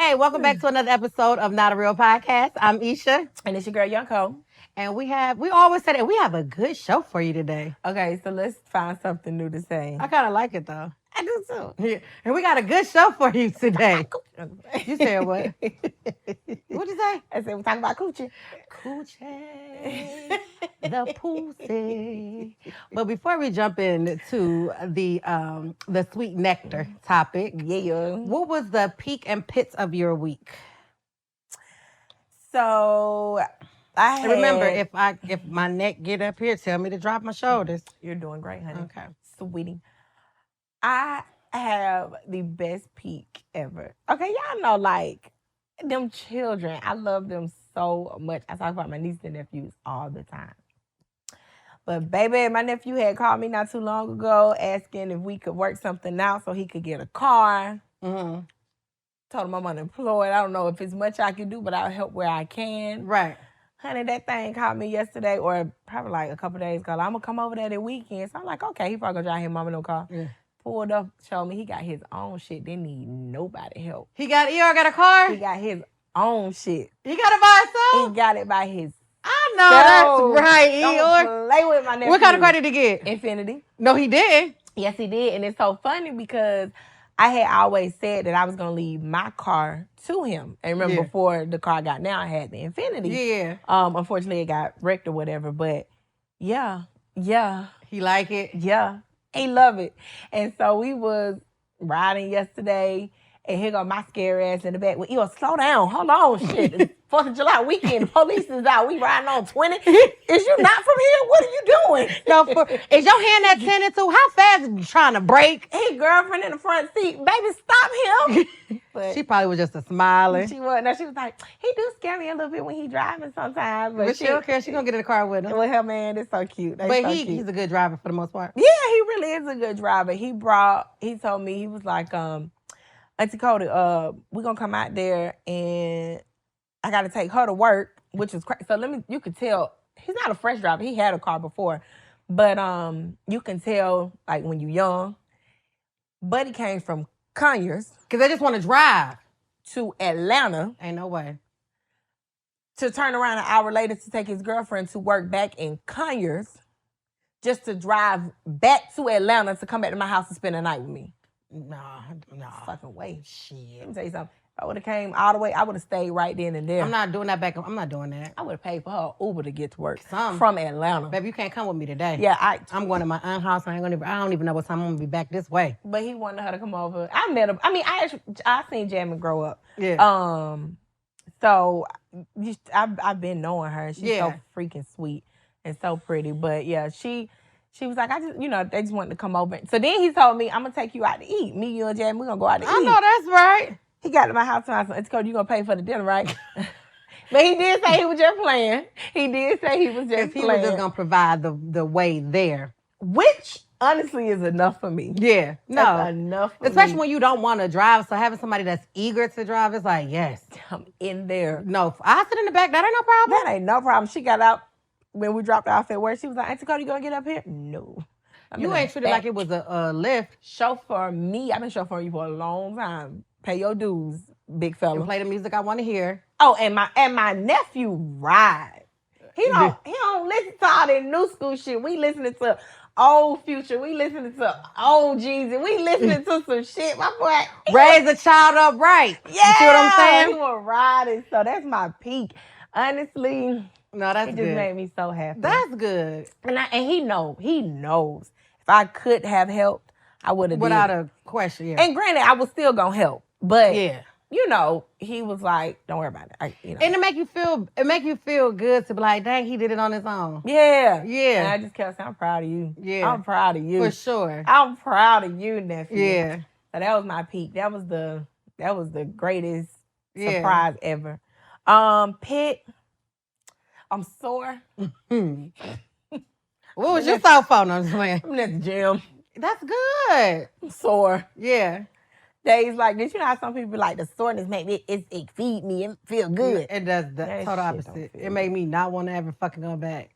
Hey, welcome back to another episode of Not a Real Podcast. I'm Isha. And it's your girl, Young Cole. And we always say that we have a good show for you today. Okay, so let's find something new to say. I kind of like it though. I do too. Yeah. And we got a good show for you today. You said what? What'd you say? I said we're talking about coochie. Coochie, the pussy. But before we jump into the sweet nectar topic, what was the peak and pits of your week? So I had... Remember, if my neck get up here, tell me to drop my shoulders. You're doing great, honey. Okay, sweetie. I have the best peak ever. Okay, y'all know, like, them children, I love them so much. I talk about my nieces and nephews all the time. But baby, my nephew had called me not too long ago asking if we could work something out so he could get a car. Mm-hmm. Told him I'm unemployed. I don't know if it's much I can do, but I'll help where I can. Right. Honey, that thing called me yesterday, or probably like a couple days ago. I'm going to come over there that weekend. So I'm like, okay, he probably going to drive his mama no car. Yeah. Pulled up, showed me he got his own shit. Didn't need nobody help. He got a car? He got his own shit. He got it by himself? He got it by his. I know, that's right, Eeyore. Play with my nephew. What kind of car did he get? Infinity. No, he didn't. Yes, he did. And it's so funny because I had always said that I was going to leave my car to him. And remember, before the car I got now, I had the Infinity. Yeah. Unfortunately, it got wrecked or whatever. But yeah. He like it? Yeah. He love it. And so we was riding yesterday, and here go my scary ass in the back. Well, slow down. Hold on, shit. 4th of July weekend, the police is out. We riding on 20. Is you not from here? What are you doing? No, is your hand that tinted too? How fast are you trying to brake? His girlfriend in the front seat. Baby, stop him. But she probably was just a smiling. She was. No, she was like, he do scare me a little bit when he driving sometimes. But she don't care. She gonna get in the car with him. With her, man, it's so cute. He's a good driver for the most part. Yeah, he really is a good driver. He told me, he was like, Auntie Kodie, we're gonna come out there and I got to take her to work, which is crazy. So you could tell, he's not a fresh driver. He had a car before. But you can tell, like, when you're young. Buddy came from Conyers. Because they just want to drive. To Atlanta. Ain't no way. To turn around an hour later to take his girlfriend to work back in Conyers. Just to drive back to Atlanta to come back to my house and spend the night with me. Nah. Fucking way. Shit. Let me tell you something. If I would have came all the way, I would have stayed right then and there. I'm not doing that back. I'm not doing that. I would have paid for her Uber to get to work from Atlanta. Baby, you can't come with me today. Yeah, I'm going to my aunt's house. I don't even know what time I'm gonna be back this way. But he wanted her to come over. I met him. I mean, I seen Jamie grow up. Yeah. So I've been knowing her. She's so freaking sweet and so pretty. But yeah, she was like, they just wanted to come over. So then he told me, I'm gonna take you out to eat. Me, you, and Jamie, we're gonna go out to eat. I know that's right. He got to my house and I said, it's Kodie, you gonna pay for the dinner, right? But he did say he was just playing. He was just gonna provide the way there. Which honestly is enough for me. Yeah. No. That's enough for Especially me. when you don't want to drive. So having somebody that's eager to drive is like, yes. I'm in there. No, I sit in the back. That ain't no problem. That ain't no problem. She got out when we dropped her off at work. She was like, Auntie Kodie, you gonna get up here? No. You ain't treated like it was a lift. Chauffeur me. I've been chauffeuring you for a long time. Pay your dues, big fella. And play the music I want to hear. Oh, and my nephew ride. He don't listen to all that new school shit. We listening to old Future. We listening to old Jeezy. We listening to some shit. My boy. Raise a child up right. Yeah. You see what I'm saying? He was riding. So that's my peak. Honestly. No, that's good. It just made me so happy. That's good. And he knows. If I could have helped, I would have. Without a question, yeah. And granted, I was still gonna help. But yeah. He was like, don't worry about it. And it make you feel good to be like, dang, he did it on his own. Yeah. Yeah. And I just kept saying, I'm proud of you. Yeah. I'm proud of you. For sure. I'm proud of you, nephew. Yeah. So that was my peak. That was the greatest surprise ever. Pit. I'm sore. What was your cell phone? I'm just playing. I'm at the gym. That's good. I'm sore. Yeah. Days like this, you know how some people be like, the soreness make me, it feed me, it feel good. It does the total opposite. It made me not want to ever fucking go back.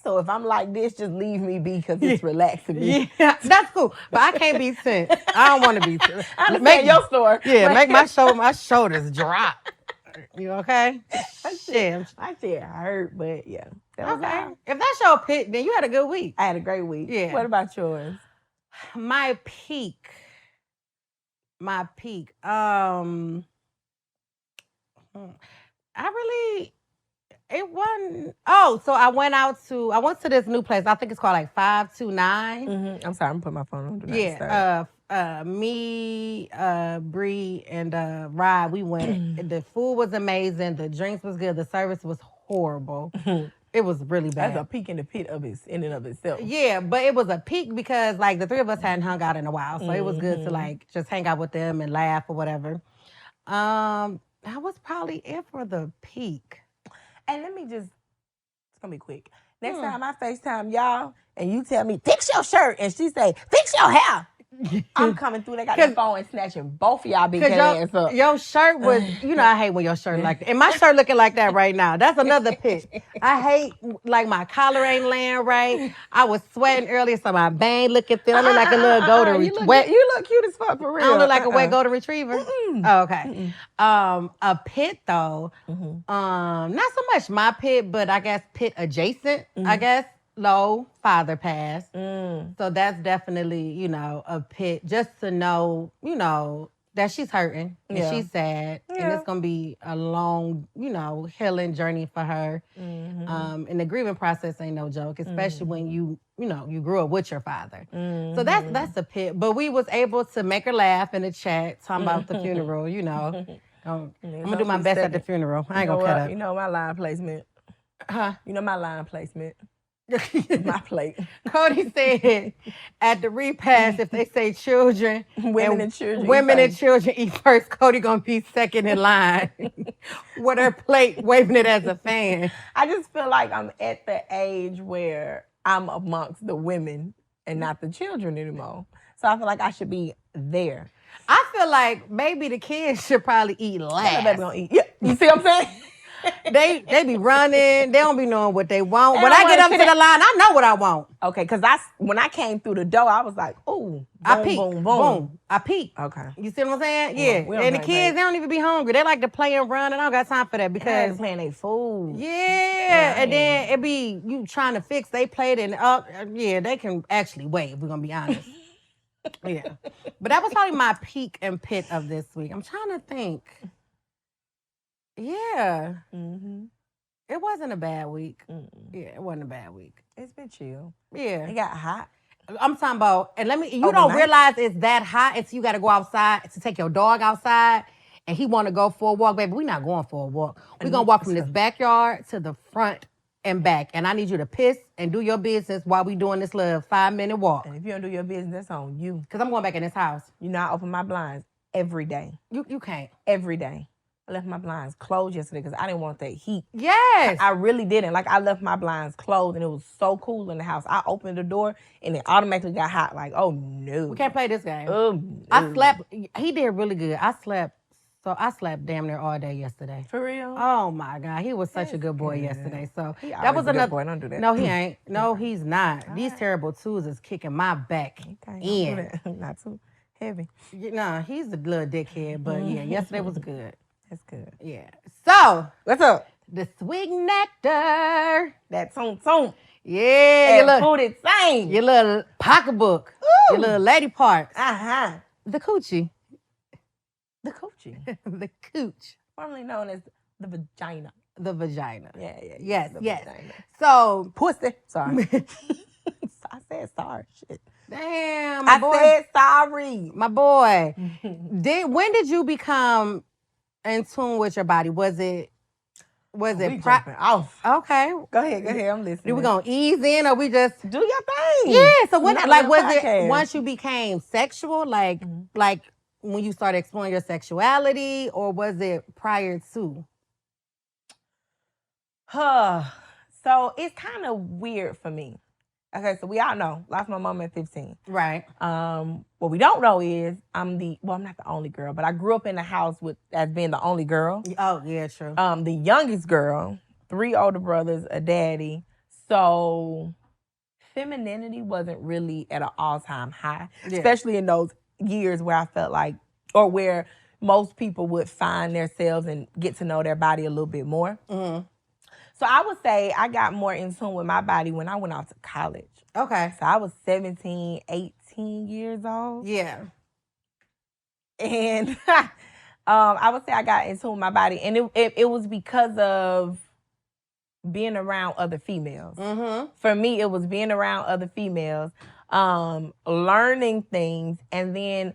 So if I'm like this, just leave me be because it's relaxing me. Yeah, that's cool. But I can't be tense. I don't want to be tense. I understand your story. Yeah, make my shoulders drop. You okay? Shit. My shit hurt, but yeah. That was Okay. all. If that's your pick, then you had a good week. I had a great week. Yeah. What about yours? My peak. It wasn't. Oh, so I went to this new place. I think it's called like 529. Mm-hmm. I'm sorry, I'm putting my phone on. Me, Bree, and Rod, we went. The food was amazing. The drinks was good. The service was horrible. It was really bad. That's a peak in the pit of in and of itself. Yeah, but it was a peak because like the three of us hadn't hung out in a while, so it was good to like just hang out with them and laugh or whatever. That was probably it for the peak. And let me it's gonna be quick. Next time I FaceTime y'all and you tell me, fix your shirt, and she say, fix your hair. I'm coming through. They got that phone and snatching both of y'all big ass up. Your shirt was, I hate when your shirt like that. And my shirt looking like that right now. That's another pitch. I hate, like, my collar ain't laying right. I was sweating earlier, so my bang looking thin. I look like a little golden retriever. You look cute as fuck, for real. I don't look like a wet golden retriever. Oh, okay. A pit, though. Not so much my pit, but I guess pit adjacent, I guess. Low father passed. So that's definitely, a pit just to know, that she's hurting and she's sad. And it's going to be a long, healing journey for her. And the grieving process ain't no joke, especially when you grew up with your father. So that's a pit. But we was able to make her laugh in the chat, talking about the funeral, I'm going to do my best at the funeral. I ain't going to cut up. You know my line placement. Huh? You know my line placement. My plate. Kodie said at the repast, if they say children, women and children eat first, Kodie gonna be second in line with her plate, waving it as a fan. I just feel like I'm at the age where I'm amongst the women and not the children anymore. So I feel like I should be there. I feel like maybe the kids should probably eat last. Baby gonna eat. Yeah, you see what I'm saying? They be running. They don't be knowing what they want. When I get up to the line, I know what I want. Okay, because when I came through the door, I was like, ooh, I peek. Boom, boom. I peek. Okay. You see what I'm saying? Yeah. And the kids, they don't even be hungry. They like to play and run, and I don't got time for that because playing their food. Yeah. And then it be you trying to fix they plate and they can actually wait, if we're gonna be honest. Yeah. But that was probably my peak and pit of this week. I'm trying to think. Yeah. It wasn't a bad week. Yeah, it wasn't a bad week. It's been chill. Yeah. It got hot. I'm talking about, and you don't realize it's that hot until you got to go outside to take your dog outside and he want to go for a walk. Baby, we're not going for a walk. We're going to walk from this backyard to the front and back. And I need you to piss and do your business while we doing this little 5-minute walk. And if you don't do your business, that's on you. Because I'm going back in this house. I open my blinds every day. You can't. Every day. I left my blinds closed yesterday because I didn't want that heat. Yes. I really didn't. Like, I left my blinds closed and it was so cool in the house. I opened the door and it automatically got hot. Like, oh, no. We can't play this game. Oh, no. I slept. He did really good. I slept damn near all day yesterday. For real? Oh, my God. He was such a good boy yesterday. So that was another boy. Don't do that. No, he ain't. No, he's not. These terrible twos is kicking my back in. Not too heavy. Nah, he's a little dickhead. But yeah, yesterday was good. That's good. Yeah. So, what's up? The sweet nectar. That tongue. Yeah. That fooded thing. Your little pocketbook. Ooh. Your little lady parts. Uh-huh. The coochie. The coochie. The cooch. Formerly known as the vagina. The vagina. Yeah. Yes. Vagina. So. Pussy. Sorry. I said sorry. Shit. Damn, I said sorry. My boy. When did you become in tune with your body? Was it off? Okay. Go ahead. I'm listening. Are we gonna ease in or we just do your thing? Yeah. So when was it once you became sexual, like when you started exploring your sexuality, or was it prior to? So it's kind of weird for me. Okay, so we all know, lost my mom at 15. Right. What we don't know is I'm not the only girl, but I grew up in the house as being the only girl. Oh, yeah, true. The youngest girl, 3 older brothers, a daddy. So femininity wasn't really at an all-time high, especially in those years where I felt like, or where most people would find themselves and get to know their body a little bit more. Mm-hmm. So I would say I got more in tune with my body when I went off to college. Okay. So I was 17, 18 years old. Yeah. And I would say I got in tune with my body. And it was because of being around other females. Mm-hmm. For me, it was being around other females, learning things, and then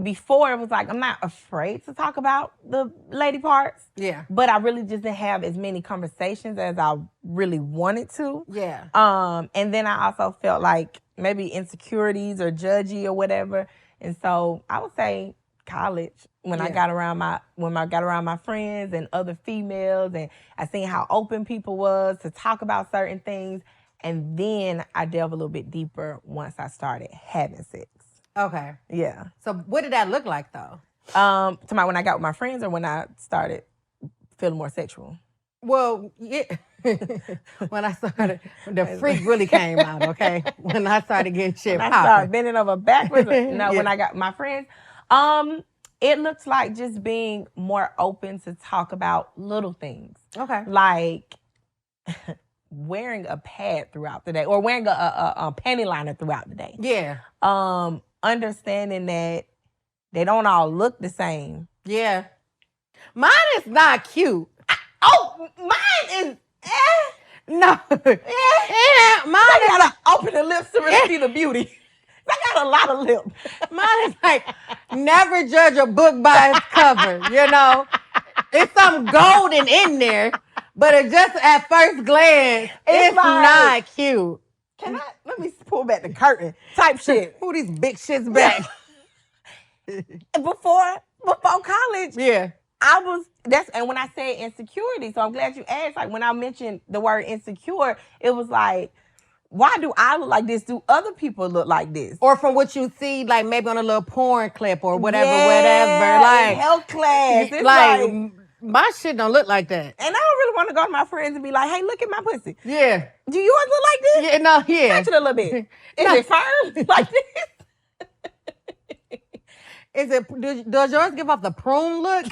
before it was like I'm not afraid to talk about the lady parts. Yeah. But I really just didn't have as many conversations as I really wanted to. Yeah. And then I also felt like maybe insecurities or judgy or whatever. And so I would say college when I got around my friends and other females, and I seen how open people was to talk about certain things. And then I delve a little bit deeper once I started having sex. Okay. Yeah. So what did that look like though? To when I got with my friends or when I started feeling more sexual? Well, yeah. When I started, the freak really came out, okay? When I started getting shit popping. I started bending over backwards. When I got my friends. It looks like just being more open to talk about little things. Okay. Like wearing a pad throughout the day or wearing a panty liner throughout the day. Yeah. Understanding that they don't all look the same. Yeah. Mine is not cute. Mine is no. Yeah. Mine I gotta open the lips to really see the beauty. I got a lot of lips. Mine is like, never judge a book by its cover, you know? It's some golden in there, but it just at first glance, it's like, not cute. Let me pull back the curtain type shit. Pull these big shits back. Before college, yeah. And when I say insecurity, so I'm glad you asked, like when I mentioned the word insecure, it was like, why do I look like this? Do other people look like this? Or from what you see, like maybe on a little porn clip or whatever. Like health class. It's like my shit don't look like that. And I don't really want to go to my friends and be like, hey, look at my pussy. Yeah. Do yours look like this? Yeah, no, yeah. Touch it a little bit. Is it firm like this? Does yours give off the prune look?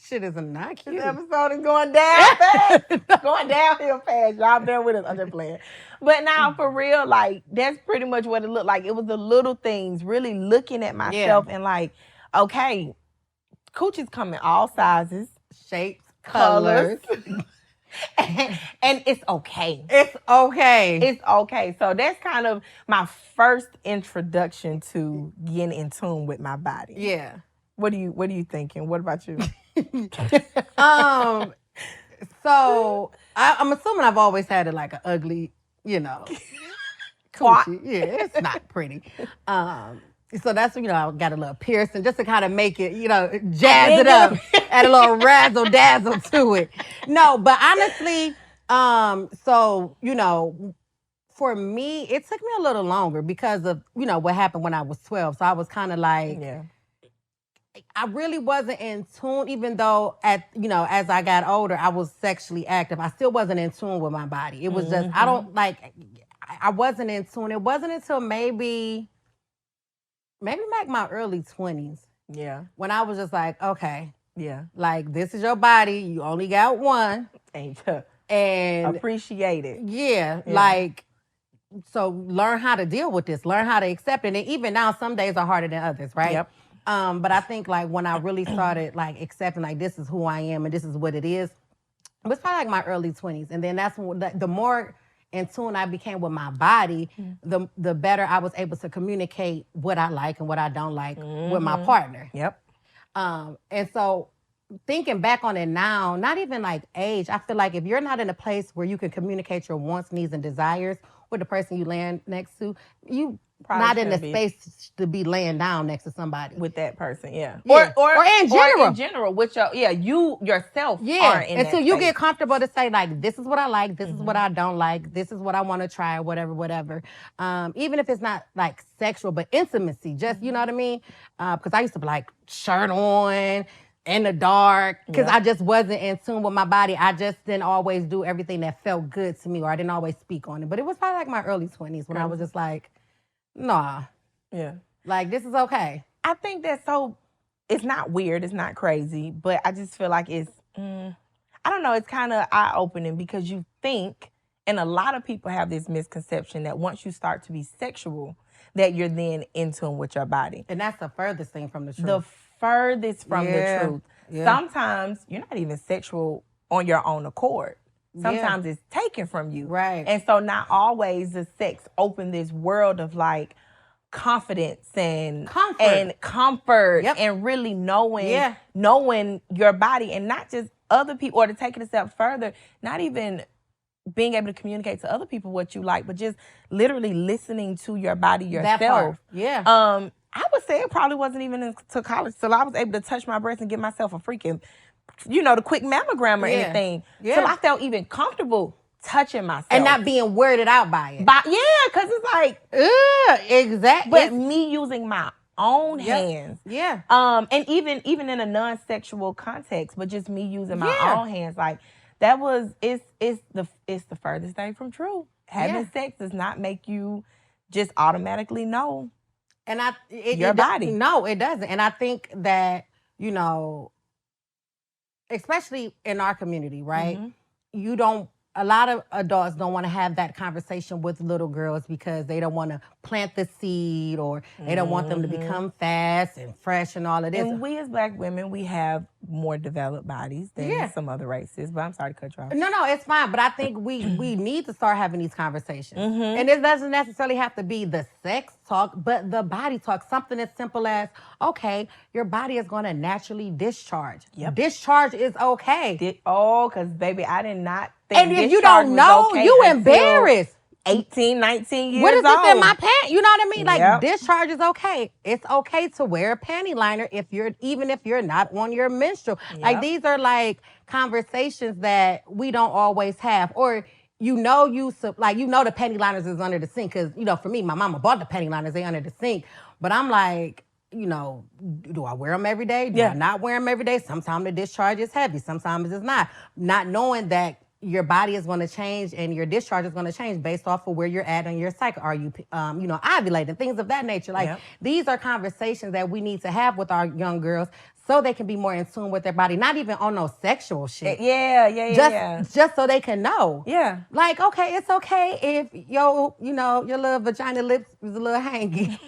Shit is not cute. This episode is going down fast. Going downhill fast. Y'all bear with us. I'm just playing. But now, for real, like, that's pretty much what it looked like. It was the little things, really looking at myself and like, okay, coochie's come in all sizes, shapes, colors. And it's okay. It's okay. It's okay. So that's kind of my first introduction to getting in tune with my body. Yeah. What are you thinking? What about you? So I'm assuming I've always had it like an ugly, coochie. Yeah, it's not pretty. So that's, I got a little piercing just to kind of make it, jazz it up, add a little razzle dazzle to it. No, but honestly, for me, it took me a little longer because of, what happened when I was 12. So I was kind of like, I really wasn't in tune, even though as I got older, I was sexually active. I still wasn't in tune with my body. It was just, I wasn't in tune. It wasn't until maybe like my early 20s. Yeah. When I was just like, okay. Yeah. Like, this is your body. You only got one. And appreciate it. Yeah. Like, so learn how to deal with this. Learn how to accept it. And even now, some days are harder than others, right? Yep. But I think like when I really started like accepting like this is who I am and this is what it is, it was probably like my early 20s. And then that's when the more in tune I became with my body, the better I was able to communicate what I like and what I don't like with my partner. Yep. And so thinking back on it now, not even like age, I feel like if you're not in a place where you can communicate your wants, needs, and desires with the person you land next to, you probably not in the space to be laying down next to somebody with that person, Or in general, or in general, with you yourself, are in until that you space. get comfortable to say like, this is what I like, this is what I don't like, this is what I want to try, whatever. Even if it's not like sexual, but intimacy, just you know what I mean? Because I used to be like shirt on, in the dark because I just wasn't in tune with my body. I just didn't always do everything that felt good to me, or I didn't always speak on it. But it was probably like my early 20s when I was just like, nah. Yeah. Like, this is okay. I think that's so, it's not weird, it's not crazy, but I just feel like it's, I don't know, it's kind of eye-opening because you think, and a lot of people have this misconception that once you start to be sexual, that you're then in tune with your body. And that's the furthest thing from the truth. The furthest from the truth. Yeah. Sometimes you're not even sexual on your own accord. Sometimes it's taken from you. Right. And so not always does sex open this world of like confidence and comfort and really knowing your body, and not just other people, or to take it a step further, not even being able to communicate to other people what you like, but just literally listening to your body yourself. That part. Yeah. I would say it probably wasn't even until college till I was able to touch my breast and give myself a freaking, the quick mammogram or anything. Yeah. Till I felt even comfortable touching myself. And not being weirded out by it. Because it's like, exactly. But me using my own hands. Yeah. And even in a non-sexual context, but just me using my own hands, like that was, it's the furthest thing from true. Having sex does not make you just automatically know. And your body. No, it doesn't. And I think that, especially in our community, right? A lot of adults don't want to have that conversation with little girls because they don't want to plant the seed, or they don't want them to become fast and fresh and all of this. And we as Black women, we have more developed bodies than some other races. But I'm sorry to cut you off. No, it's fine. But I think we need to start having these conversations. And it doesn't necessarily have to be the sex talk, but the body talk. Something as simple as, okay, your body is going to naturally discharge. Yep. Discharge is okay. Because baby, I did not think and if you don't know, you embarrassed. 18, 19 years old. What is this in my pants? You know what I mean? Like, discharge is okay. It's okay to wear a panty liner even if you're not on your menstrual. Yep. Like, these are like conversations that we don't always have. Or the panty liners is under the sink. Because, for me, my mama bought the panty liners. They under the sink. But I'm like, do I wear them every day? Do I not wear them every day? Sometimes the discharge is heavy. Sometimes it's not. Not knowing that your body is going to change and your discharge is going to change based off of where you're at in your cycle. Are you, ovulating? Things of that nature. Like, these are conversations that we need to have with our young girls so they can be more in tune with their body. Not even on no sexual shit. Just so they can know. Yeah. Like, okay, it's okay if your little vagina lips is a little hangy.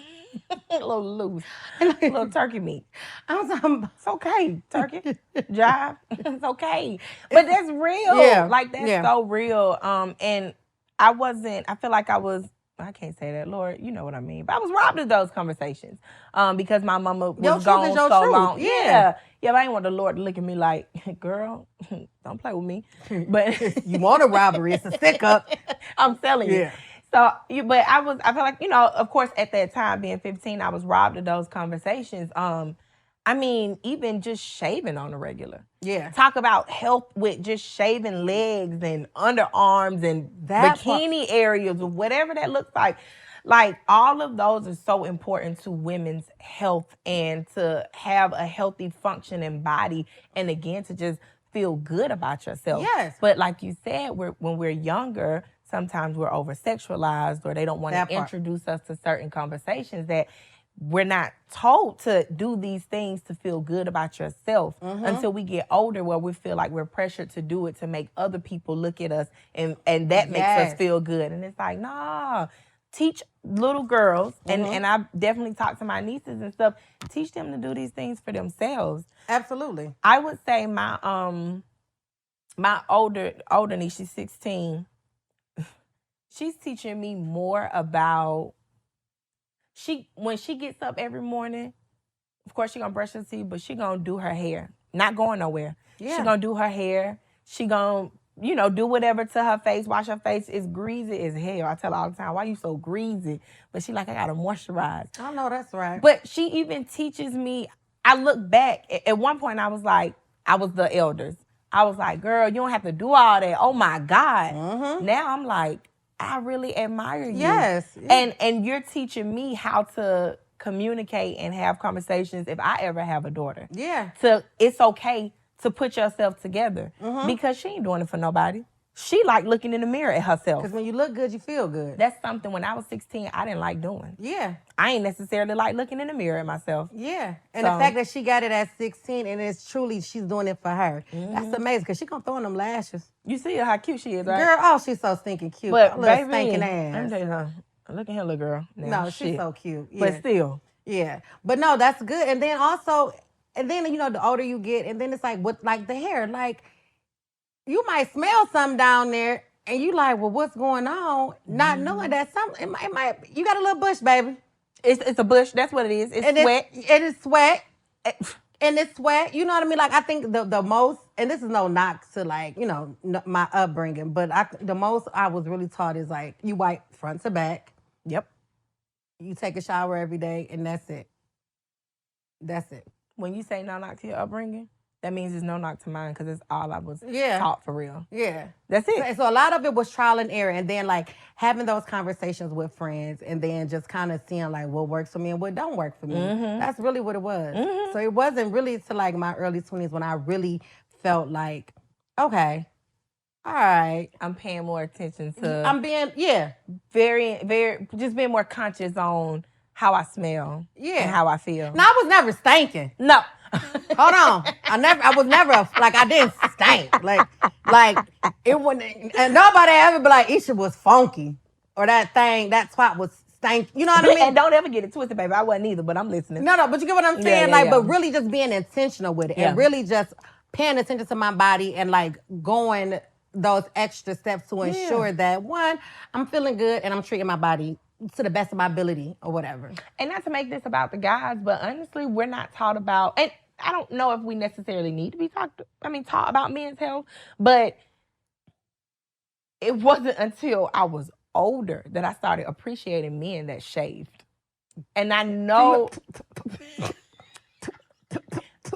A little loose. A little turkey meat. It's okay, turkey. Jive. It's okay. But that's real. Yeah. Like, that's so real. And I feel like I can't say that, Lord, you know what I mean. But I was robbed of those conversations because my mama was gone so long. Yeah, but I didn't want the Lord to look at me like, girl, don't play with me. But you want a robbery. It's a stick up. I'm telling you. So, but I feel like, of course, at that time, being 15, I was robbed of those conversations. Even just shaving on the regular. Yeah. Talk about health with just shaving legs and underarms and bikini areas or whatever that looks like. Like, all of those are so important to women's health and to have a healthy functioning body. And again, to just feel good about yourself. Yes. But like you said, when we're younger, sometimes we're over-sexualized, or they don't want to introduce us to certain conversations that we're not told to do these things to feel good about yourself until we get older, where we feel like we're pressured to do it to make other people look at us and that makes us feel good. And it's like, nah, teach little girls, and I definitely talk to my nieces and stuff, teach them to do these things for themselves. Absolutely. I would say my older niece, she's 16, she's teaching me more about, when she gets up every morning, of course she gonna brush her teeth, but she gonna do her hair. Not going nowhere. Yeah. She gonna do her hair. She gonna, do whatever to her face, wash her face. It's greasy as hell. I tell her all the time, why you so greasy? But she like, I gotta moisturize. I know, that's right. But she even teaches me, I look back, at one point I was like, I was the elders. I was like, girl, you don't have to do all that. Oh my God. Now I'm like, I really admire you. Yes. And you're teaching me how to communicate and have conversations if I ever have a daughter. Yeah. It's okay to put yourself together because she ain't doing it for nobody. She like looking in the mirror at herself. Because when you look good, you feel good. That's something when I was 16, I didn't like doing. Yeah. I ain't necessarily like looking in the mirror at myself. Yeah. And the fact that she got it at 16 and it's truly, she's doing it for her. That's amazing because she gonna throw in them lashes. You see how cute she is, right? Girl, oh, she's so stinking cute. But little baby, stinking let me ass. tell you something. Look at her, little girl. Now, No, she's so cute. Yeah. But still. Yeah. But no, that's good. And then also, you know, the older you get, and then it's like, with like the hair, like, you might smell something down there, and you like, well, what's going on? Not knowing that something, it might, you got a little bush, baby. It's a bush. That's what it is. It's sweat. It's sweat. And it's sweat. You know what I mean? Like, I think the most, and this is no knock to, like, you know, my upbringing, but the most I was really taught is, like, you wipe front to back. Yep. You take a shower every day, and that's it. That's it. When you say no knock to your upbringing, that means it's no knock to mine because it's all I was taught for real. Yeah. That's it. So a lot of it was trial and error, and then like having those conversations with friends, and then just kind of seeing like what works for me and what don't work for me. That's really what it was. So it wasn't really to like my early 20s when I really felt like, okay, all right, I'm paying more attention to. I'm being very, very, just being more conscious on how I smell. And how I feel. No, I was never stinking. No. Hold on. I was never like, I didn't stink. Like it wouldn't, and nobody ever be like, Isha was funky. Or that spot was stank. You know what I mean? And don't ever get it twisted, baby. I wasn't either, but I'm listening. No, but you get what I'm saying? But really just being intentional with it. And really just paying attention to my body and like going those extra steps to ensure that, one, I'm feeling good and I'm treating my body to the best of my ability or whatever. And not to make this about the guys, but honestly, we're not taught about, and I don't know if we necessarily need to be taught about men's health, but it wasn't until I was older that I started appreciating men that shaved. And I know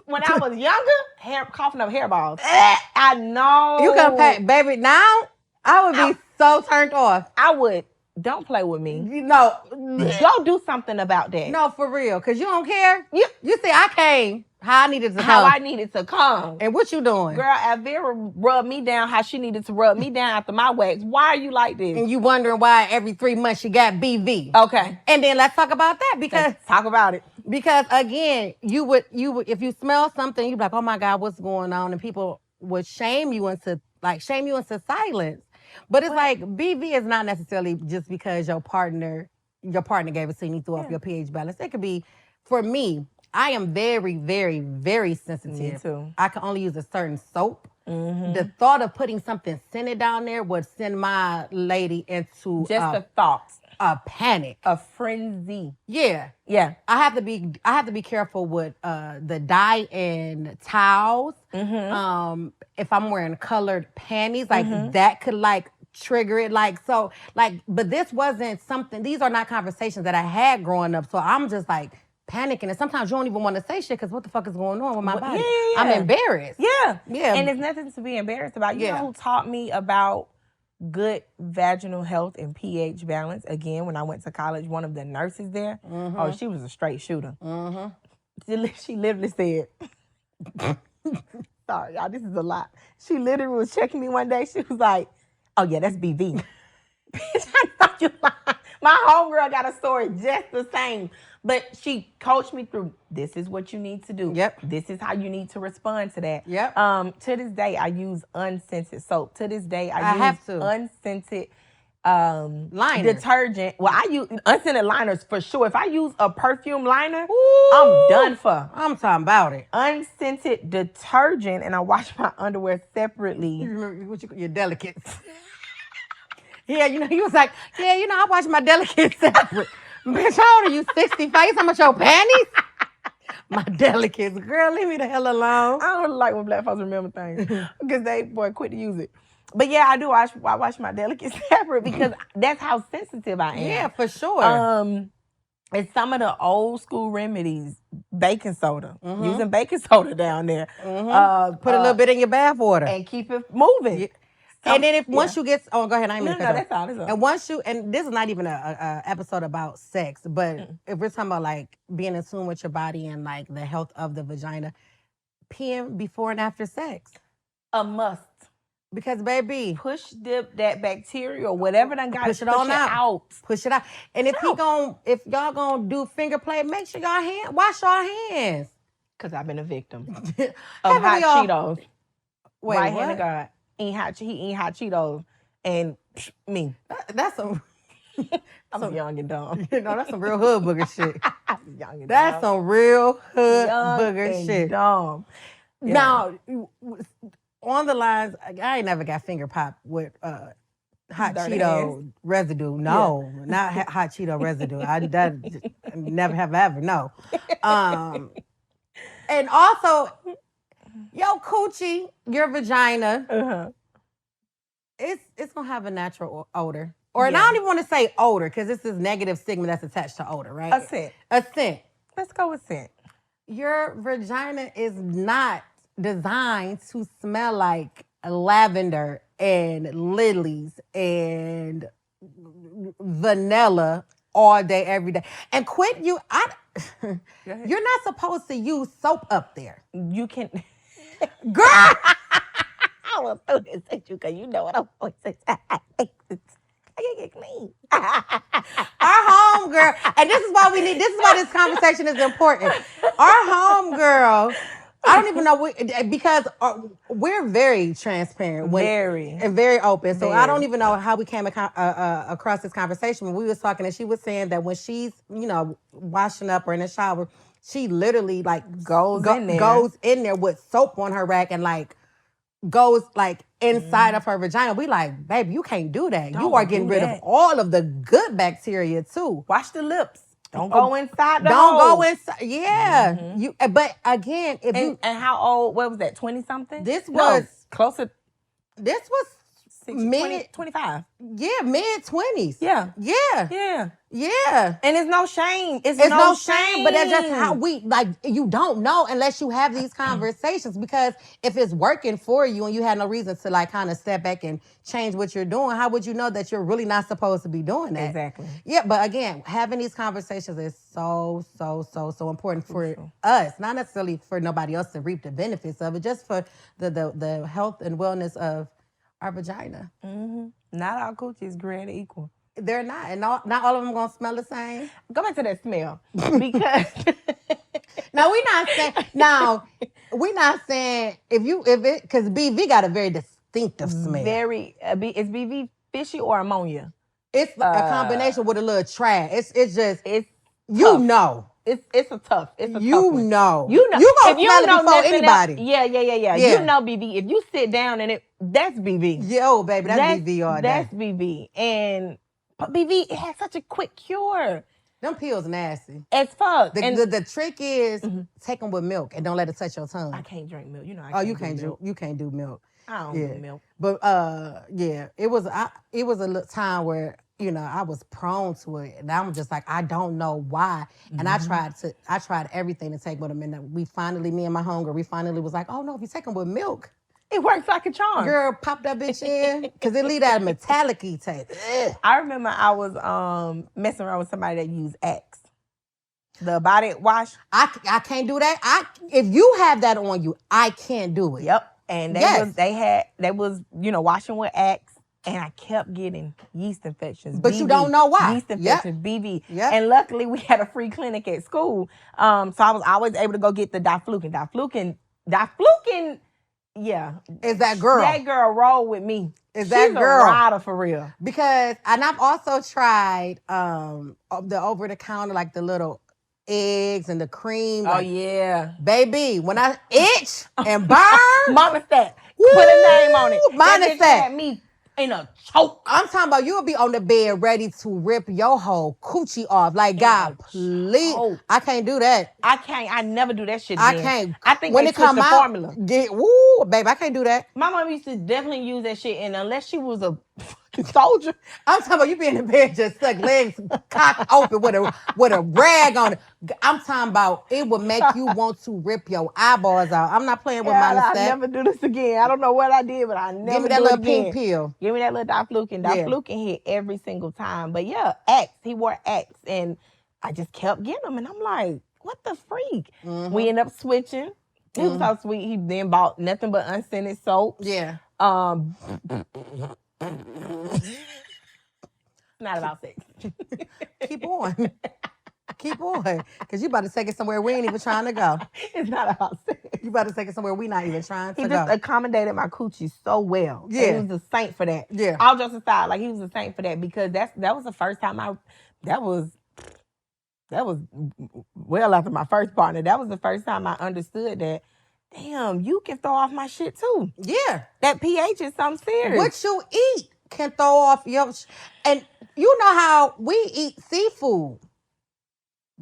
when I was younger, coughing up hairballs. I know. You can pay, baby, now I would be so turned off. I would. Don't play with me. No. Go do something about that. No, for real. Because you don't care. You see, I came how I needed to come. How I needed to come. And what you doing? Girl, Avera rubbed me down how she needed to rub me down after my wax. Why are you like this? And you wondering why every 3 months she got BV. Okay. And then let's talk about that because... Let's talk about it. Because, again, you would if you smell something, you'd be like, oh, my God, what's going on? And people would shame you into silence. But it's like BV is not necessarily just because your partner gave it to you and you threw off your pH balance. It could be, for me, I am very, very, very sensitive. Me too. I can only use a certain soap. The thought of putting something scented down there would send my lady into just the thoughts. A panic. A frenzy. Yeah. Yeah. I have to be careful with the dye and towels. If I'm wearing colored panties, like that could like trigger it. But this wasn't something, these are not conversations that I had growing up. So I'm just like panicking. And sometimes you don't even want to say shit because what the fuck is going on with my body? Yeah. I'm embarrassed. Yeah. Yeah. And there's nothing to be embarrassed about. You know who taught me about good vaginal health and pH balance? Again, when I went to college, one of the nurses there, she was a straight shooter. She literally said, sorry, y'all, this is a lot. She literally was checking me one day. She was like, oh, yeah, that's BV. Bitch, I know you lying. My homegirl got a story just the same. But she coached me through, this is what you need to do. Yep. This is how you need to respond to that. Yep. To this day, I use unscented soap. To this day, I have use to. unscented liners. Detergent. Well, I use unscented liners for sure. If I use a perfume liner, I'm done for. I'm talking about it. Unscented detergent, and I wash my underwear separately. You remember your delicates. Yeah, he was like, I wash my delicates separate. Bitch, how old are you? 65? How much your panties? My delicates. Girl, leave me the hell alone. I don't like when black folks remember things because they, quit to use it. But yeah, I do. I wash my delicates separate because that's how sensitive I am. Yeah, for sure. And some of the old school remedies, baking soda. Using baking soda down there. Put a little bit in your bath water. And keep it moving. Yeah. And then once you get, go ahead. I ain't No, that's all. And once you, and this is not even a episode about sex, but if we're talking about like being in tune with your body and like the health of the vagina, peeing before and after sex. A must. Because baby, push that bacteria or whatever done got push it out. Push it out. And if y'all gonna do finger play, make sure wash y'all hands. Cause I've been a victim of hot Cheetos. Wait, right hand of God. He eating hot Cheetos and me. That's some. I'm young and dumb. That's some real hood booger shit. Young and that's dumb. some real hood young booger and shit. Dumb. Yeah. Now, on the lines, I ain't never got finger pop with hot Cheeto residue. No, not hot Cheeto residue. I never have ever. No. And also, yo, coochie, your vagina, it's gonna have a natural odor. Or and I don't even want to say odor because this is negative stigma that's attached to odor, right? A scent. Let's go with scent. Your vagina is not designed to smell like lavender and lilies and vanilla all day, every day. And you're not supposed to use soap up there. You can. Girl! I will throw this at you because you know what I'm going to say. I can't get clean. Our home girl, and this is why this conversation is important. Our home girl, I don't even know, because we're very transparent. And very open. So I don't even know how we came across this conversation. When we was talking and she was saying that when she's, washing up or in the shower, she literally like goes in there with soap on her rack and like goes like inside of her vagina. We like, baby, you can't do that. You are getting rid of all of the good bacteria too. Wash the lips. Don't go inside the Don't hole. go inside. Yeah. Mm-hmm. But again, and how old? What was that? 20 something? This was closer. This was 25. Yeah, mid 20s. Yeah. Yeah. Yeah. And it's no shame. It's no shame, but that's just how you don't know unless you have these conversations, because if it's working for you and you had no reason to like kind of step back and change what you're doing, how would you know that you're really not supposed to be doing that? Exactly. Yeah, but again, having these conversations is so important for us, not necessarily for nobody else to reap the benefits of it, just for the health and wellness of our vagina. Mm-hmm. Not all coochie is created equal. They're not, and not all of them gonna smell the same. Go back to that smell, because we're not saying because BV got a very distinctive smell. Is BV fishy or ammonia? It's a combination with a little trash. It's tough. You know. It's a tough. It's a you tough one. know. You know. You gonna smell it before anybody. Yeah. You know BV. If you sit down and that's BV. Yo, baby, that's BV all day. That's BV. But BV, it has such a quick cure. Them pills nasty. As fuck. The trick is take them with milk and don't let it touch your tongue. I can't drink milk. You know you can't do milk. I don't do milk. But it was a little time where I was prone to it, and I'm just like, I don't know why. And I tried everything to take with them, and me and my homegirl, we finally was like, oh no, if you take them with milk, it works like a charm. Girl, pop that bitch in, because it leave that metallic-y taste. I remember I was messing around with somebody that used Axe, the body wash. I can't do that. If you have that on you, I can't do it. Yep. And they was washing with Axe, and I kept getting yeast infections. But BV, you don't know why. Yeast infections, BV. Yep. And luckily we had a free clinic at school. So I was always able to go get the diflucan. Yeah. Is that girl? That girl rolled with me. She's that girl? A rider for real. Because, and I've also tried the over the counter, like the little eggs and the cream. Oh yeah. Baby, when I itch and burn. Mama said, put a name on it. Mama said. Had me in a choke. I'm talking about you'll be on the bed ready to rip your whole coochie off. Like, God, please. I can't do that. I never do that shit again. I can't. I think when they it come the out, formula. babe, I can't do that. My mom used to definitely use that shit, and unless she was a soldier. I'm talking about you being in bed just stuck, legs cocked open with a rag on it. I'm talking about it would make you want to rip your eyeballs out. I'm not playing with Yeah, my I'll step. never do this again. I don't know what I did, but I never Give me that do little it again. pink pill. Give me that little diflucan. Yeah. Diflucan hit every single time. But yeah, X. He wore X, and I just kept getting them, and I'm like, what the freak? We ended up switching. He was so sweet. He then bought nothing but unscented soaps. Yeah. Not about sex. Keep on. Keep on. Because you about to take it somewhere we ain't even trying to go. It's not about sex. You about to take it somewhere we not even trying to He go. just accommodated my coochie so well. Yeah. And he was a saint for that. Yeah. All jokes aside, like he was a saint for that because that was the first time that was well after my first partner. That was the first time I understood that, damn, you can throw off my shit too. Yeah. That pH is something serious. What you eat can throw off your... And you know how we eat seafood.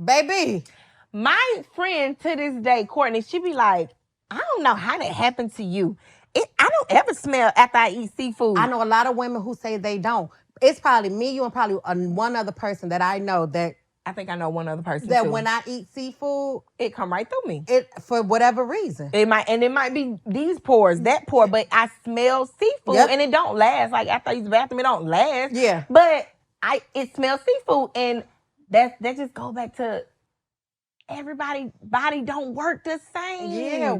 Baby. My friend to this day, Courtney, she be like, I don't know how that happened to you. I don't ever smell after I eat seafood. I know a lot of women who say they don't. It's probably me, you, and probably one other person that I know that... I think I know one other person that too. when I eat seafood, it come right through me. It for whatever reason. It might be these pores, that pore, but I smell seafood and it don't last. Like after I use the bathroom, it don't last. Yeah. But it smells seafood, and that just go back to everybody's body don't work the same. Yeah,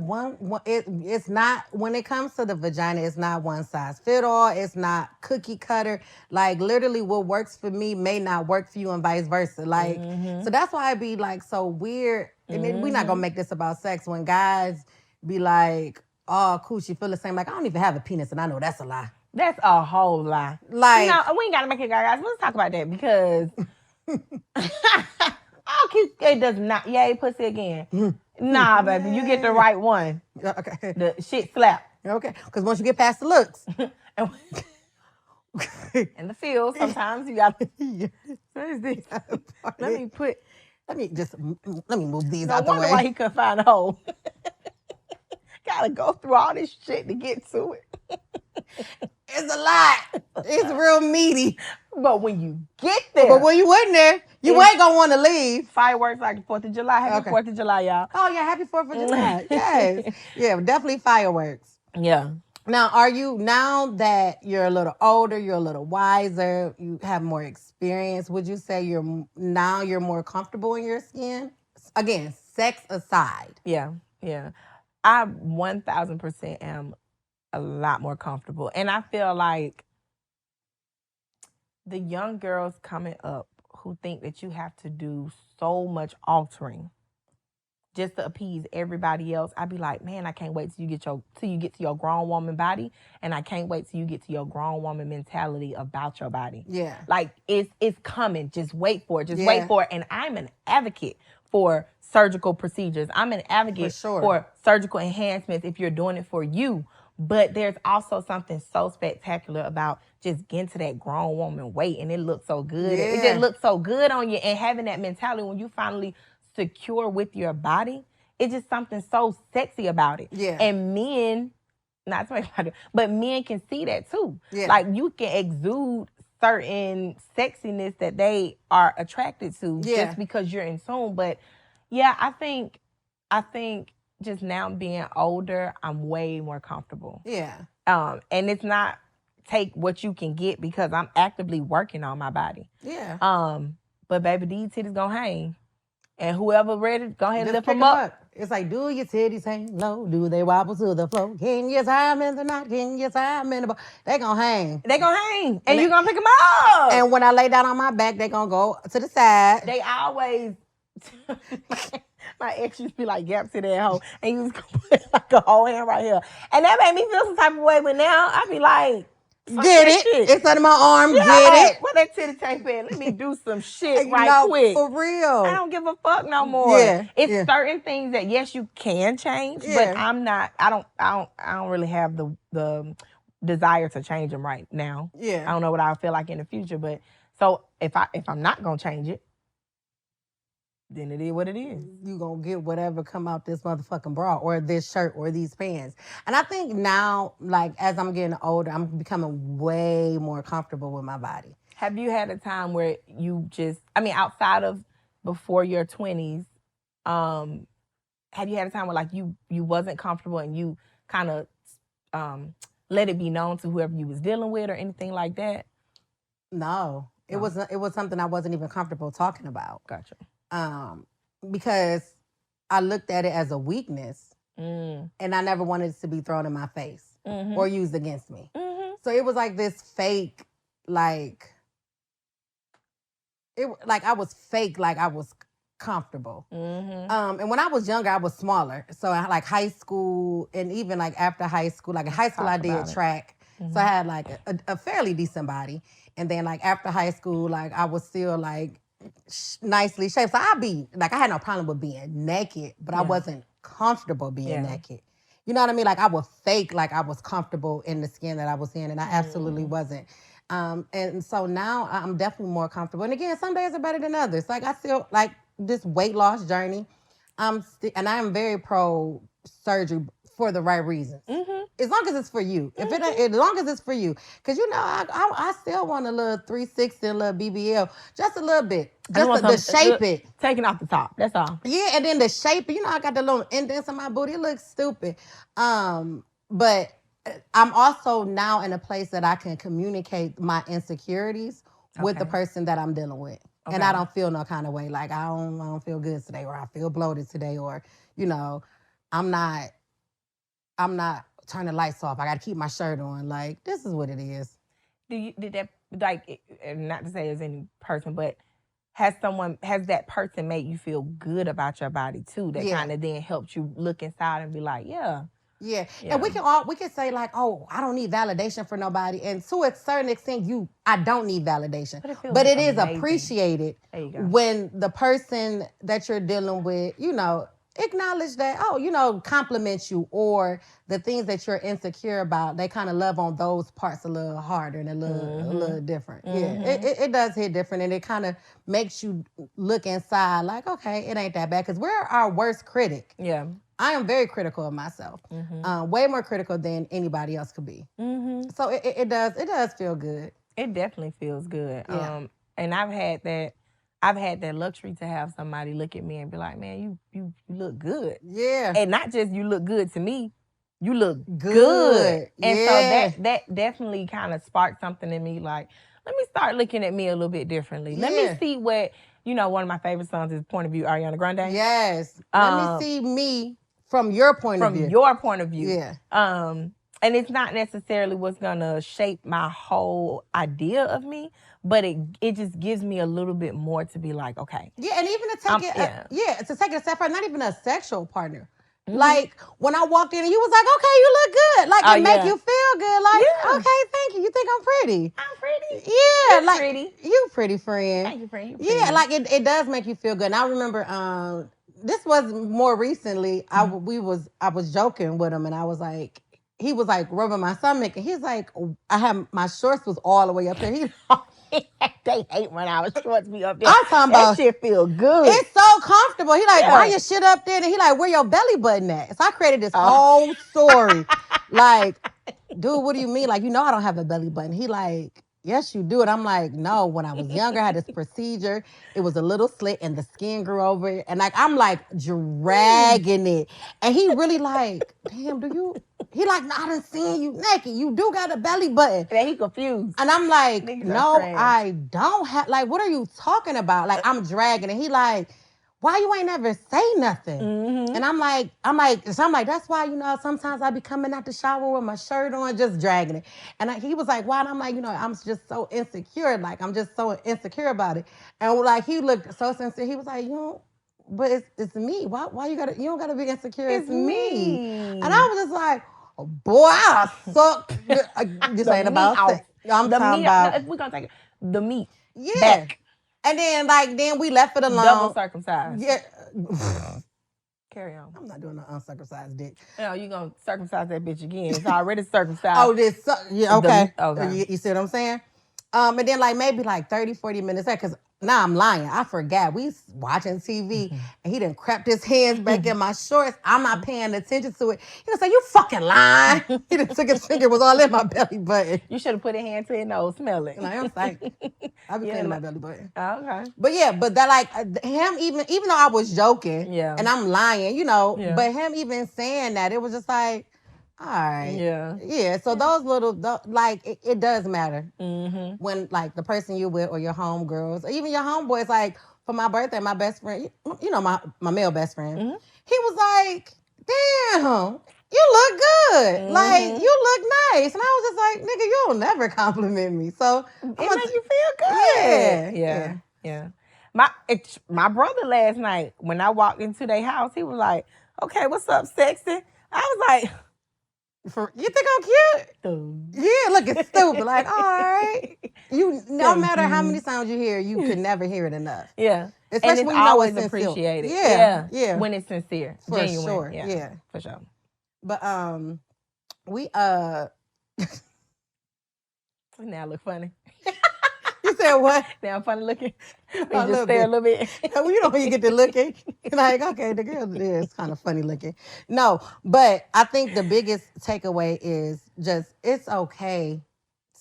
it's not, when it comes to the vagina, it's not one size fit all. It's not cookie cutter. Like literally what works for me may not work for you and vice versa. Like, so that's why it be like so weird. And we're not gonna make this about sex when guys be like, oh, cool, she feel the same. Like, I don't even have a penis and I know that's a lie. That's a whole lie. Like, we ain't gotta make it, guys. Let's talk about that because it does not. Yay, pussy again. Nah, baby, you get the right one. Okay. The shit slap. Okay, because once you get past the looks. And the feel, sometimes you got. What is this? Let me move these out the way. I wonder why he couldn't find a hole. Gotta go through all this shit to get to it. It's a lot. It's real meaty. But when you get there. But when you in there, you ain't gonna want to leave. Fireworks like the 4th of July. Happy 4th of July, y'all. Oh, yeah, happy 4th of July. Yes. Yeah, definitely fireworks. Yeah. Now that you're a little older, you're a little wiser, you have more experience, would you say you're more comfortable in your skin? Again, sex aside. Yeah. I 1,000% am a lot more comfortable. And I feel like the young girls coming up who think that you have to do so much altering just to appease everybody else, I'd be like, man, I can't wait till you get to your grown woman body, and I can't wait till you get to your grown woman mentality about your body. Yeah. Like it's coming. Just wait for it. Wait for it. And I'm an advocate for surgical procedures. I'm an advocate for surgical enhancements if you're doing it for you. But there's also something so spectacular about just getting to that grown woman weight, and it looks so good. Yeah. It just looks so good on you, and having that mentality when you finally secure with your body, it's just something so sexy about it. Yeah. And men, not to make it, but men can see that too. Yeah. Like you can exude certain sexiness that they are attracted to just because you're in tune. But yeah, I think just now being older, I'm way more comfortable. Yeah. And it's not take what you can get because I'm actively working on my body. Yeah. But baby, these titties gonna hang. And whoever ready, go ahead and lift them up. It's like, do your titties hang low? Do they wobble to the floor? Can you tie them in the knot? Can you tie them in the bow? They gonna hang. And you're gonna pick them up. And when I lay down on my back, they gonna go to the side. They always... My ex used to be like, yep, to that hoe. And you was gonna put like a whole hand right here. And that made me feel some type of way. But now I be like, get it. Shit. It's under my arm. Yeah. Get it. Where that titty tape in? Let me do some shit right quick. For real. I don't give a fuck no more. Yeah. It's certain things that yes, you can change, but I'm not. I don't really have the desire to change them right now. Yeah. I don't know what I'll feel like in the future. But so if I'm not gonna change it, then it is what it is. You gonna get whatever come out this motherfucking bra or this shirt or these pants. And I think now, like as I'm getting older, I'm becoming way more comfortable with my body. Have you had a time where you just, I mean, outside of before your 20s, have you had a time where like you wasn't comfortable and you kind of let it be known to whoever you was dealing with or anything like that? No. It was something I wasn't even comfortable talking about. Gotcha. Because I looked at it as a weakness, and I never wanted it to be thrown in my face or used against me. So it was like this fake, like I was fake, like I was comfortable. And when I was younger, I was smaller. So I like high school, and even like after high school, like in high school I did track, so I had like a fairly decent body. And then like after high school, like I was still like nicely shaped. So I had no problem with being naked, but I wasn't comfortable being naked. You know what I mean? Like I would fake like I was comfortable in the skin that I was in, and I absolutely wasn't. And so now I'm definitely more comfortable. And again, some days are better than others. Like I still like this weight loss journey. And I am very pro surgery for the right reasons. As long as it's for you. As long as it's for you. Because, you know, I still want a little 360, a little BBL. Just a little bit. Just to shape it. Taking off the top. That's all. Yeah, and then the shape it. You know, I got the little indents on my booty. It looks stupid. But I'm also now in a place that I can communicate my insecurities with the person that I'm dealing with. Okay. And I don't feel no kind of way. Like, I don't feel good today, or I feel bloated today, or, you know, I'm not turning the lights off. I got to keep my shirt on. Like, this is what it is. Did that, like, not to say as any person, but has that person made you feel good about your body too? That kind of then helped you look inside and be like, yeah. And we can say like, oh, I don't need validation for nobody. And to a certain extent, I don't need validation. But it is appreciated when the person that you're dealing with, you know, acknowledge that, oh, you know, compliment you, or the things that you're insecure about, they kind of love on those parts a little harder and a little different. It does hit different, and it kind of makes you look inside like, okay, it ain't that bad, because we're our worst critic. I am very critical of myself, way more critical than anybody else could be. So it does feel good. It definitely feels good. And I've had that luxury to have somebody look at me and be like, man, you look good. And not just you look good to me, you look good. And so that definitely kind of sparked something in me, like, let me start looking at me a little bit differently. Let me see what, you know, one of my favorite songs is Point of View, Ariana Grande. Let me see me from your point of view. From your point of view. And it's not necessarily what's gonna shape my whole idea of me, but it just gives me a little bit more to be like, okay. And even to take to take it a step further, not even a sexual partner. Like when I walked in and you was like, okay, you look good. Like it make you feel good. Like, okay, thank you. You think I'm pretty? I'm pretty. You're like pretty. You pretty, friend. Thank you, friend. Yeah, like it does make you feel good. And I remember this was more recently. I was joking with him, and I was like, he was like rubbing my stomach, and he's like, my shorts was all the way up there. They hate when our shorts be up there. I'm talking about that shit feel good. It's so comfortable. He like, why your shit up there? And he like, where your belly button at? So I created this whole story. Like, dude, what do you mean? Like, you know I don't have a belly button. He like, yes, you do. And I'm like, no, when I was younger, I had this procedure. It was a little slit and the skin grew over it. And like, I'm like dragging it. And he really like, damn, he like, no, I done seen you naked. You do got a belly button. And he confused. And I'm like, no, I don't have, like, what are you talking about? Like, I'm dragging. And he like, why you ain't never say nothing? And I'm like, that's why, you know, sometimes I be coming out the shower with my shirt on, just dragging it. And he was like, why? And I'm like, you know, I'm just so insecure. Like, I'm just so insecure about it. And like, he looked so sincere. He was like, you know, but it's me. Why you don't gotta be insecure. It's me. And I was just like, oh, boy, I suck. This ain't about sex. I'm talking about. We're gonna take it. The meat. Back. And then we left it alone. Double circumcised. Carry on. I'm not doing an uncircumcised dick. No, you gonna circumcise that bitch again. It's already circumcised. Okay. You see what I'm saying? And then like maybe like 30, 40 minutes later, because Nah, I'm lying. I forgot. We watching TV and he done crept his hands back in my shorts. I'm not paying attention to it. He gonna say, you fucking lying. He done took his finger, was all in my belly button. You should have put a hand to your nose, smell it. And I am like, I be cleaning my belly button. Okay. But yeah, but that like him even though I was joking and I'm lying, but him even saying that, it was just like, all right. Yeah. So those little, like, it does matter when, like, the person you with or your homegirls or even your homeboys, like, for my birthday, my best friend, my male best friend, he was like, damn, you look good. Like, you look nice. And I was just like, nigga, you'll never compliment me. So it makes you feel good. Yeah. My brother last night, when I walked into their house, he was like, okay, what's up, sexy? I was like, you think I'm cute? Yeah, looking stupid. Like, all right. No matter how many sounds you hear, you could never hear it enough. Yeah. Especially and when you know it's appreciated. Yeah. When it's sincere. For genuine. Sure. Yeah. For sure. But we now I look funny. You said what? Now I'm funny looking. You just stare a little bit. You don't even get to looking. Like, okay, the girl is kind of funny looking. No, but I think the biggest takeaway is just it's okay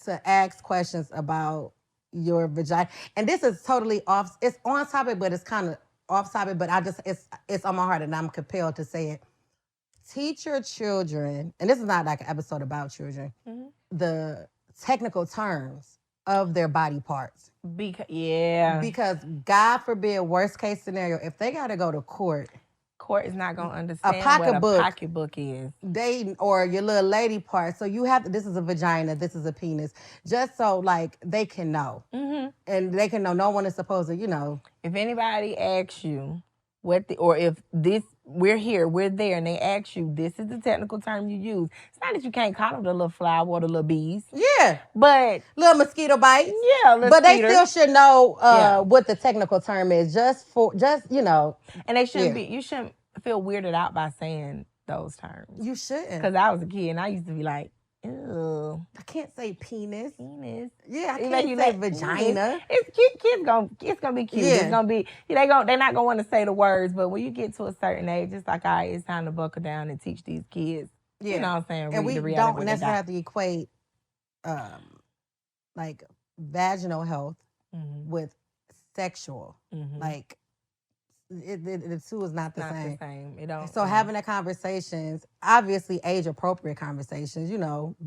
to ask questions about your vagina. And this is totally off. It's on topic, but it's kind of off topic. But it's on my heart, and I'm compelled to say it. Teach your children, and this is not like an episode about children, the technical terms of their body parts. Because God forbid, worst case scenario, if they got to go to court is not going to understand what a pocketbook is. Or your little lady part. So you have this is a vagina, this is a penis. Just so like they can know. And they can know no one is supposed to, If anybody asks you we're here, we're there, and they ask you, this is the technical term you use. It's not that you can't call them the little flower or the little bees. Yeah. But little mosquito bites. Yeah, but they still should know what the technical term is, just And they shouldn't be, you shouldn't feel weirded out by saying those terms. You shouldn't. Because I was a kid and I used to be like, ew. I can't say penis. Yeah, I can't say vagina. It's cute. It's gonna be cute. Yeah. It's gonna be. They're not gonna want to say the words, but when you get to a certain age, it's like, all right, it's time to buckle down and teach these kids. Yeah. You know what I'm saying? And we don't necessarily have to equate, like vaginal health with sexual. Like. The two is not the same. It don't. So having the conversations, obviously age appropriate conversations,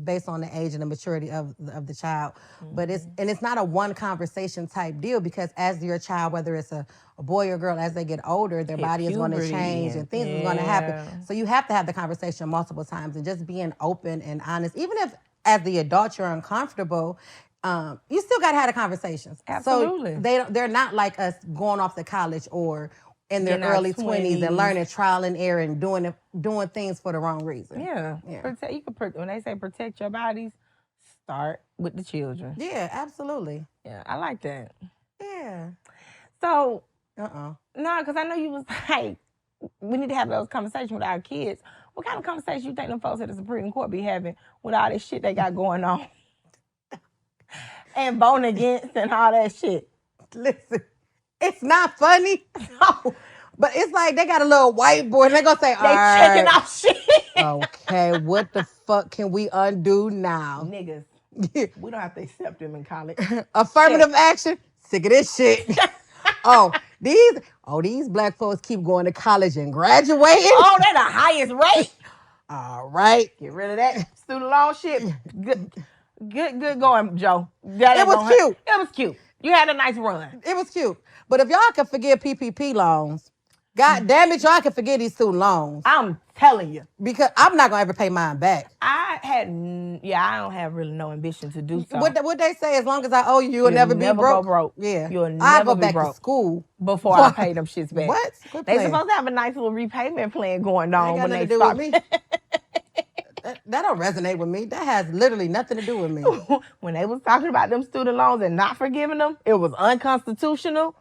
based on the age and the maturity of the child. But it's not a one conversation type deal, because as your child, whether it's a boy or girl, as they get older, their body is going to change and things are going to happen. So you have to have the conversation multiple times and just being open and honest. Even if as the adult you're uncomfortable, you still got to have the conversations. Absolutely. So they're not like us going off to college or in their early 20s and learning trial and error and doing things for the wrong reason. Yeah. When they say protect your bodies, start with the children. Yeah, absolutely. Yeah, I like that. Yeah. So, no, because I know you was like, we need to have those conversations with our kids. What kind of conversation you think them folks at the Supreme Court be having with all this shit they got going on? And voting against and all that shit. Listen. It's not funny. No. But it's like they got a little whiteboard and they're going to say, all right. They checking out shit. Okay, what the fuck can we undo now? Niggas, we don't have to accept them in college. Affirmative action. Sick of this shit. These black folks keep going to college and graduating. Oh, they're the highest rate. All right. Get rid of that student loan shit. Good going, Joe. It was cute. It was cute. You had a nice run. It was cute. But if y'all can forgive PPP loans, God damn it, y'all can forgive these student loans. I'm telling you. Because I'm not going to ever pay mine back. I don't have really no ambition to do so. What they say, as long as I owe you, you'll never be broke. Go broke. Yeah. You'll never I'll go be back broke to school. Before I pay them shits back. What? They supposed to have a nice little repayment plan going on when they start. With me. That don't resonate with me. That has literally nothing to do with me. When they was talking about them student loans and not forgiving them, it was unconstitutional.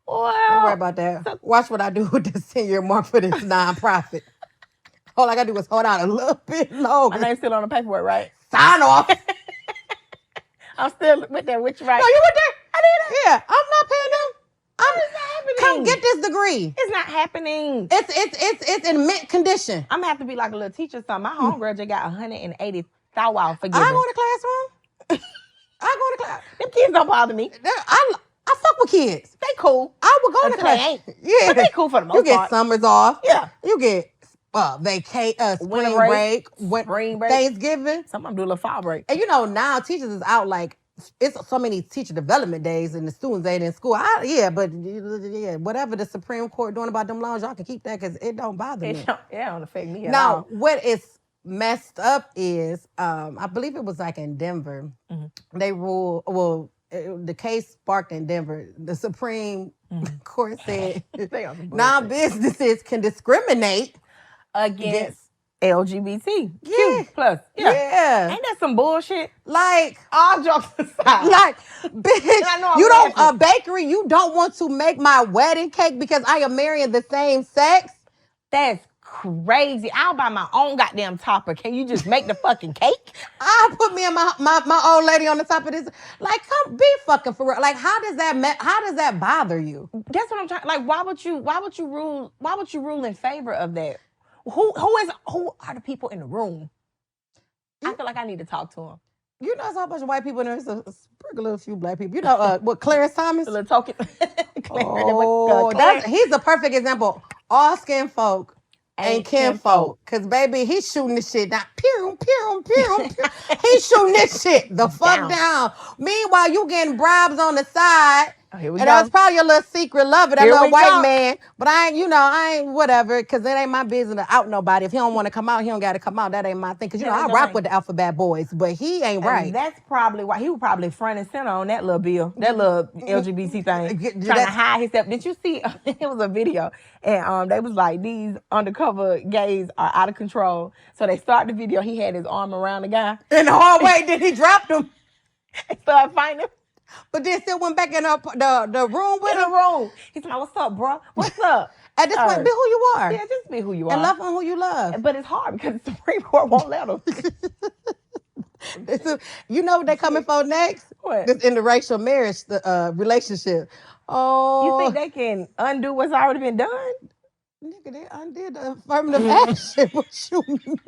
Well, don't worry about that. Watch what I do with the 10-year mark for this nonprofit. All I got to do is hold out a little bit longer. My name's still on the paperwork, right? Sign off. I'm still with that, which right? No, you with that? I did that. Yeah, I'm not paying them. come get this degree. It's not happening. It's in mint condition. I'm gonna have to be like a little teacher or something. My homegirl just got 180 thou wow forgiven. I go in the classroom. I go to class. Them kids don't bother me. I fuck with kids. They cool. I would go to Until class. they ain't. Yeah. But they cool for the most You get part. summers off. Yeah. You get spring break, Thanksgiving. Some of them do a little fall break. And now teachers is out like, it's so many teacher development days and the students ain't in school. But whatever the Supreme Court doing about them laws, y'all can keep that because it don't bother me. It don't affect me at all. Now, what is messed up is, I believe it was like in Denver, they ruled, the case sparked in Denver, the Supreme Court said non-businesses can discriminate against LGBT plus. Yeah. Ain't that some bullshit? Like, all jokes aside. Like, bitch, a bakery, you don't want to make my wedding cake because I am marrying the same sex? That's crazy. I'll buy my own goddamn topper. Can you just make the fucking cake? I'll put me and my old lady on the top of this. Like, come be fucking for real. Like, how does that bother you? That's what I'm trying. Like, why would you rule in favor of that? Who are the people in the room? I feel like I need to talk to them. You know, there's a whole bunch of white people in there. There's a sprinkle of a few black people. You know, what, Clarence Thomas? A little token. He's a perfect example. All skin folk ain't kinfolk. Because, baby, he's shooting this shit down. Pew, pew, pew, pew. He's shooting this shit the fuck down. Meanwhile, you getting bribes on the side. Here we and go. that's probably your little secret lover, that little white man. But I ain't whatever, because it ain't my business to out nobody. If he don't want to come out, he don't got to come out. That ain't my thing. Because, I rock with the alphabet boys, but he ain't right. And that's probably why he was probably front and center on that little bill, that little LGBT thing, trying to hide himself. Did you see? It was a video, and they was like, these undercover gays are out of control. So they start the video. He had his arm around the guy in the hallway. Then he dropped him and started fighting him. But then still went back in the room with him. He's like, what's up, bro? What's up? At this point, be who you are. Yeah, just be who you are. And love on who you love. But it's hard because the Supreme Court won't let them. You know what they're coming for next? What? This interracial marriage relationship. Oh. You think they can undo what's already been done? Nigga, they undid the affirmative action. What you mean?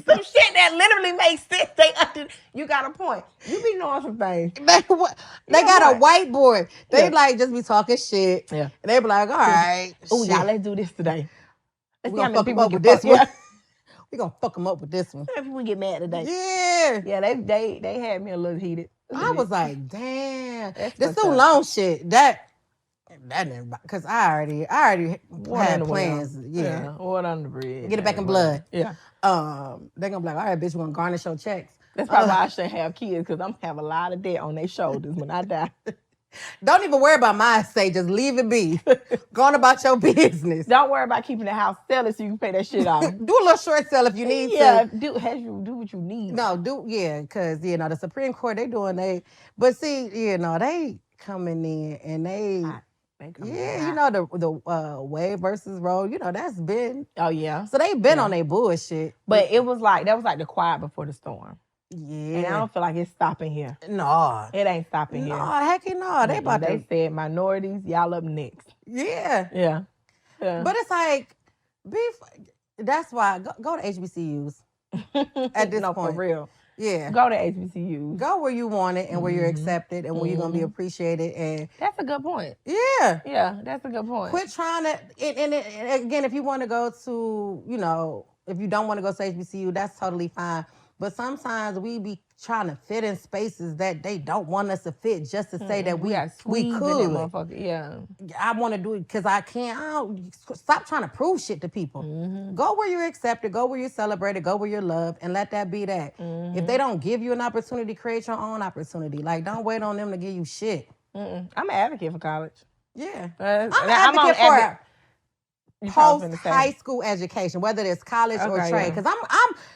Some shit that literally makes sense. They undid. You got a point. You be knowing some things. They got a whiteboard. They just be talking shit. Yeah. And they be like, all right. Oh, y'all, let's do this today. We're going to fuck them up with this one. We're going to fuck them up with this one. If we get mad today. Yeah. Yeah, they had me a little heated. I was like, damn. The student loan shit, that didn't, because I already had plans. Yeah. Water under the bridge. Get it back in blood. Yeah. They're gonna be like, all right, bitch, we're gonna garnish your checks. That's probably why I shouldn't have kids, because I'm gonna have a lot of debt on their shoulders when I die. Don't even worry about my estate. Just leave it be. Go on about your business. Don't worry about keeping the house, sell it so you can pay that shit off. Do a little short sale if you need to. Yeah, do what you need. No, because the Supreme Court, but see, they coming in and the Wade versus Roe, that's been. Oh yeah. So they been on their bullshit. But that was like the quiet before the storm. Yeah. And I don't feel like it's stopping here. No. It ain't stopping here. No, heck no. They said minorities, y'all up next. Yeah. Yeah. But it's like, that's why, go to HBCUs at this point. For real. Yeah. Go to HBCUs. Go where you want it and where you're accepted and where you're going to be appreciated. And that's a good point. Yeah. Yeah, that's a good point. Quit trying to, and again, if you want to go to, if you don't want to go to HBCU, that's totally fine. But sometimes we be trying to fit in spaces that they don't want us to fit just to say that we could. Yeah. I want to do it because I can't. Stop trying to prove shit to people. Mm-hmm. Go where you're accepted. Go where you're celebrated. Go where you're loved. And let that be that. Mm-hmm. If they don't give you an opportunity, create your own opportunity. Like, don't wait on them to give you shit. I'm an advocate for college. Yeah. I'm an advocate for it. post high school education, whether it's college or trade. Because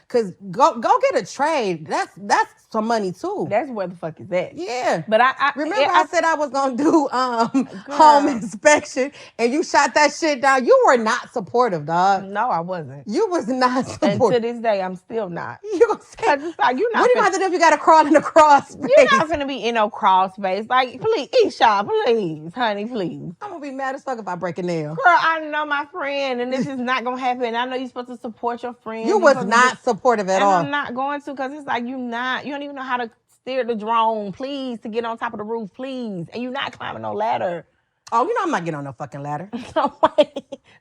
because go get a trade. That's some money too. That's where the fuck is at. Yeah. But I remember I said I was gonna do home inspection, and you shot that shit down. You were not supportive, dog. No, I wasn't. You was not supportive. And to this day, I'm still not. You gonna say it's like, you're not. What do you have to do if you gotta crawl in a crawl space? You're not gonna be in no crawl space. Like, please, Isha, please, honey, please. I'm gonna be mad as fuck if I break a nail. Girl, I know my friend, and this is not gonna happen. I know you're supposed to support your friend. You was not supportive at all. I'm not going to, because it's like you don't even know how to steer the drone, please, to get on top of the roof, please. And you're not climbing no ladder. Oh, you know I'm not getting on no fucking ladder.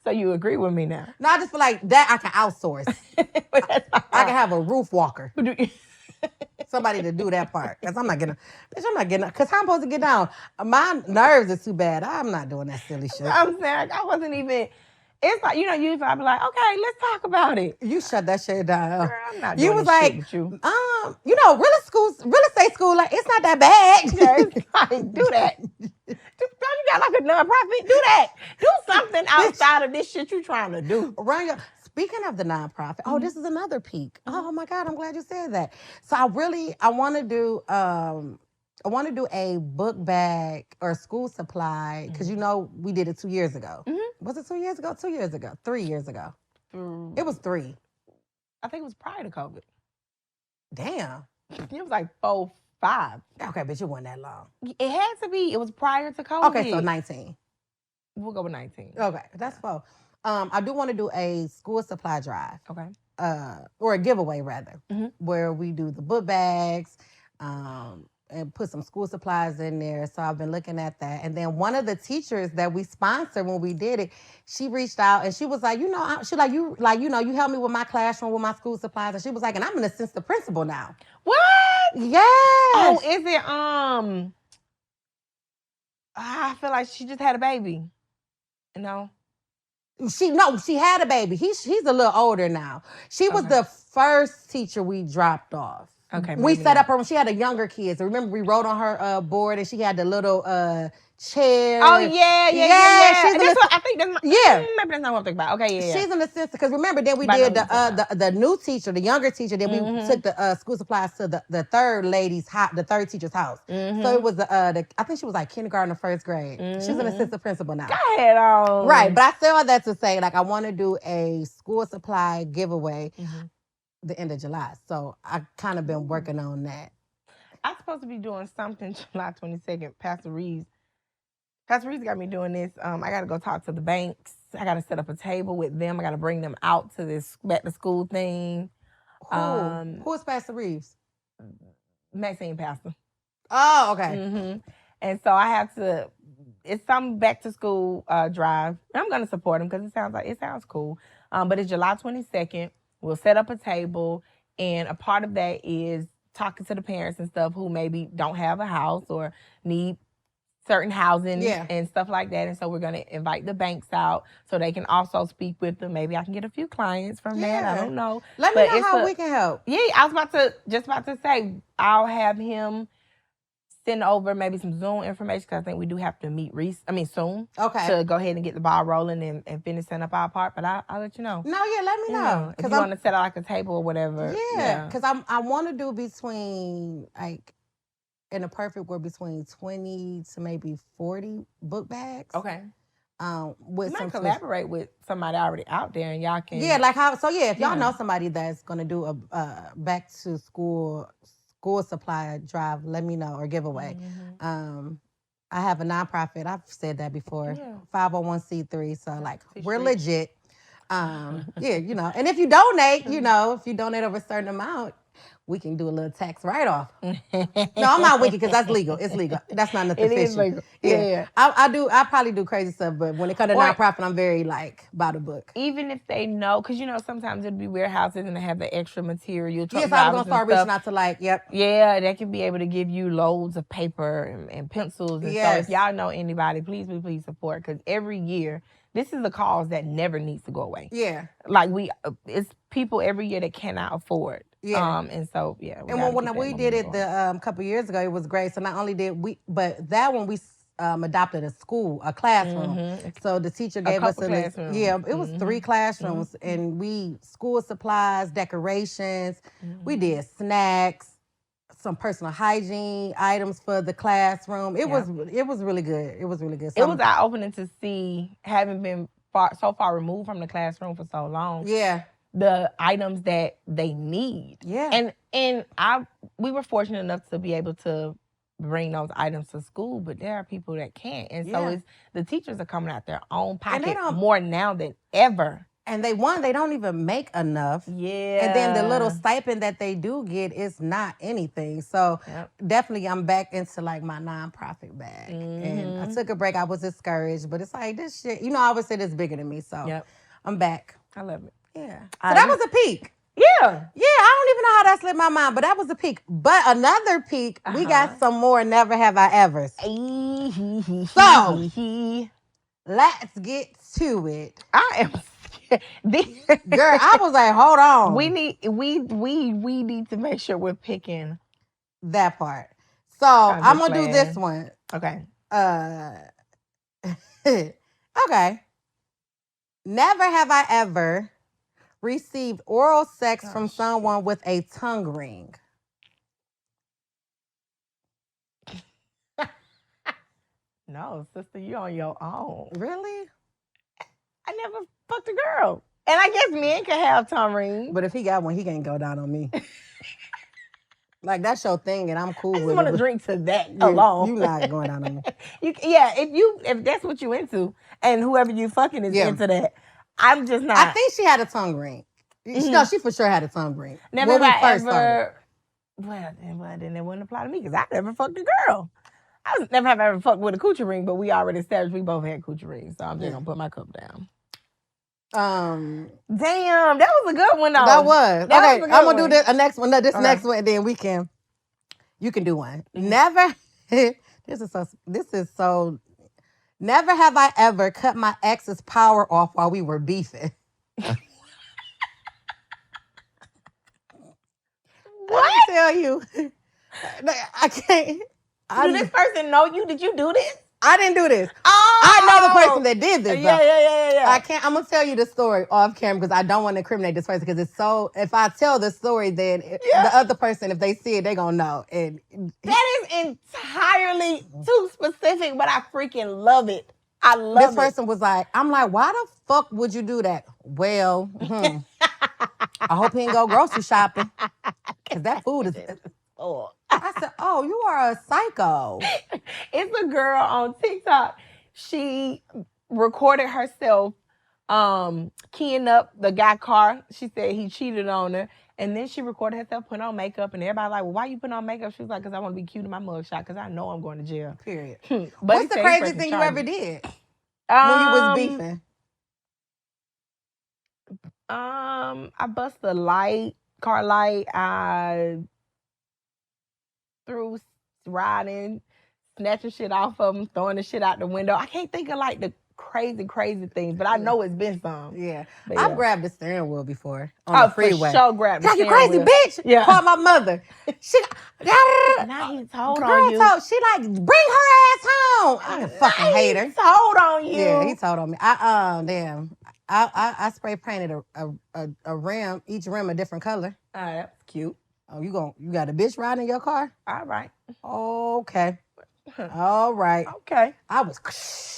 So you agree with me now? No, I just feel like that I can outsource. I can have a roof walker. Somebody to do that part. Because I'm not getting, because how I'm supposed to get down? My nerves are too bad. I'm not doing that silly shit. I'm saying, I wasn't even, it's like, usually I'd be like, okay, let's talk about it. You shut that shit down. Girl, I'm not doing was this like, shit with you. Real estate school, like, it's not that bad. Yeah, it's like, do that. Don't you got like a nonprofit? Do that. Do something outside of this shit you trying to do. Speaking of the nonprofit, this is another peak. Oh my God, I'm glad you said that. So I want to do a book bag or school supply, because we did it 2 years ago. Was it 2 years ago? 2 years ago? 3 years ago? It was 3. I think it was prior to COVID. Damn. It was like 4, 5. Okay, but it wasn't that long. It had to be. It was prior to COVID. Okay, so 19. We'll go with 19. Okay, that's 4. I do want to do a school supply drive. Okay. Or a giveaway rather, where we do the book bags, and put some school supplies in there. So I've been looking at that. And then one of the teachers that we sponsored when we did it, she reached out and she was like, you helped me with my classroom, with my school supplies. And she was like, and I'm an assistant principal now. What? Yes. Oh, is it, I feel like she just had a baby. She had a baby. He's a little older now. She was the first teacher we dropped off. Okay. We set up her when she had a younger kid. So remember, we wrote on her board, and she had the little chair. Oh yeah. I think that's maybe that's not what I'm thinking about. Okay, yeah. She's an assistant, because remember, then we did the new teacher, the younger teacher. Then we took the school supplies to the third teacher's house. So it was I think she was like kindergarten or first grade. She's an assistant principal now. Go ahead on. Right, but I said all that to say, like, I want to do a school supply giveaway the end of July. So I kind of been working on that. I'm supposed to be doing something July 22nd. Pastor Reeves got me doing this. I got to go talk to the banks. I got to set up a table with them. I got to bring them out to this back to school thing. Who is Pastor Reeves? Maxine Pastor. Oh, okay. And so I have to. It's some back to school drive. I'm going to support them because it sounds cool. But it's July 22nd. We'll set up a table, and a part of that is talking to the parents and stuff who maybe don't have a house or need certain housing and stuff like that. And so we're going to invite the banks out so they can also speak with them. Maybe I can get a few clients from that. I don't know. Let me know how we can help. Yeah, I was just about to say, I'll have him send over maybe some Zoom information, because I think we do have to meet soon. Okay. To go ahead and get the ball rolling and finish setting up our part. But I'll let you know. No, let me know. If you want to set out like a table or whatever. Yeah, because I want to do between, like, in a perfect world, between 20 to maybe 40 book bags. Okay. With you might collaborate with somebody already out there, and y'all can. Yeah, like how? So yeah, if y'all know somebody that's gonna do a back to school supply drive, let me know, or giveaway. I have a nonprofit. I've said that before. 501c3. So like, we're legit. And if you donate, if you donate over a certain amount, we can do a little tax write-off. No, I'm not wicked, because that's legal. It's legal. That's not nothing fishy. It is legal. Yeah. I probably do crazy stuff, but when it comes to nonprofit, I'm very, like, by the book. Even if they know, because, sometimes it'll be warehouses and they have the extra material. Yes, I was going to start reaching out to, like, Yeah, they can be able to give you loads of paper and pencils. And so if y'all know anybody, please support, because every year, this is a cause that never needs to go away. Yeah. Like, it's people every year that cannot afford. Yeah. And so, yeah. And when we did it the couple years ago, it was great. So not only did we, but that one adopted a classroom. So the teacher gave us a list. Yeah, it was 3 classrooms, and school supplies, decorations. We did snacks, some personal hygiene items for the classroom. It was really good. It was really good. It was eye opening to see, having been so far removed from the classroom for so long. Yeah. The items that they need. Yeah. And we were fortunate enough to be able to bring those items to school, but there are people that can't. And so the teachers are coming out their own pocket more now than ever. And they don't even make enough. Yeah. And then the little stipend that they do get is not anything. So definitely I'm back into like my nonprofit bag. And I took a break. I was discouraged, but it's like this shit, I always say this bigger than me. So I'm back. I love it. Yeah. So that was a peak. Yeah. Yeah, I don't even know how that slipped my mind, but that was a peak. But another peak, we got some more Never Have I Evers. So let's get to it. I am scared. Girl, I was like, hold on. We need to make sure we're picking that part. So I'm gonna do this one. Okay. Okay. Never have I ever received oral sex from someone with a tongue ring. No, sister, you on your own. Really? I never fucked a girl. And I guess men can have tongue rings. But if he got one, he can't go down on me. Like, that's your thing, and I'm cool with it. I just want to drink to that alone. You not going down on me. If that's what you into, and whoever you fucking is into that, I'm just not. I think she had a tongue ring. No, she for sure had a tongue ring. Never have I ever. Well, then it wouldn't apply to me because I never fucked a girl. I never have ever fucked with a coochie ring, but we already established we both had coochie rings, so I'm just gonna put my cup down. Damn, that was a good one though. That was. Okay, I'm gonna do this next one. No, this next one, and then you can do one. Never. This is so. Never have I ever cut my ex's power off while we were beefing. What? I tell you, I can't. Do this person know you? Did you do this? I didn't do this. Oh, I know the person that did this. Yeah. I can't. I'm gonna tell you the story off camera because I don't want to incriminate this person because it's so. If I tell the story, then the other person, if they see it, they gonna know. And that is entirely too specific, but I freaking love it. I love it. This person was like, I'm like, why the fuck would you do that? Well, I hope he didn't go grocery shopping because that food is. Oh. I said, oh, you are a psycho. It's a girl on TikTok. She recorded herself keying up the guy's car. She said he cheated on her. And then she recorded herself putting on makeup. And everybody like, well, why you putting on makeup? She was like, because I want to be cute in my mugshot because I know I'm going to jail. Period. But what's the craziest thing you ever did when you was beefing? I bust a car light. I threw riding, snatching shit off of them, throwing the shit out the window. I can't think of like the crazy things, but I know it's been some. Yeah. I've grabbed the steering wheel before on the freeway. For sure grabbed the steering wheel. You crazy bitch? Yeah. Called my mother. She now he told on you. She like, bring her ass home. I fucking hate her. He told on you. Yeah, he told on me. I spray painted a rim, each rim a different color. Oh, that's cute. Oh, you got a bitch riding in your car? All right. Okay. All right. Okay. I was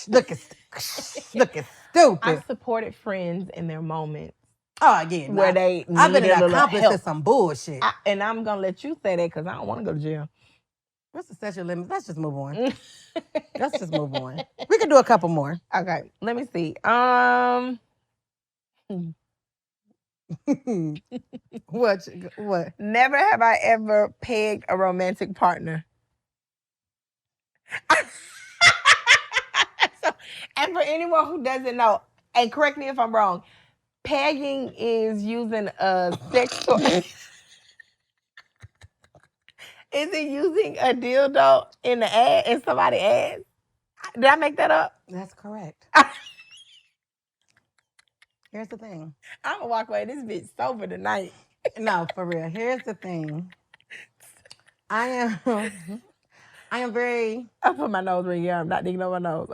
looking stupid. I supported friends in their moments. Oh, yeah. Where they I've been an accomplice help. to some bullshit. And I'm going to let you say that because I don't want to go to jail. What's the statute of limits? Let's just move on. We can do a couple more. Okay. Let me see. What? Never have I ever pegged a romantic partner. And for anyone who doesn't know, and correct me if I'm wrong, pegging is using a sex toy. Is it using a dildo in somebody's ass? Did I make that up? That's correct. Here's the thing. I'm gonna walk away. This bitch sober tonight. No, for real. Here's the thing. I am very. I put my nose ring. Yeah, I'm not digging on my nose.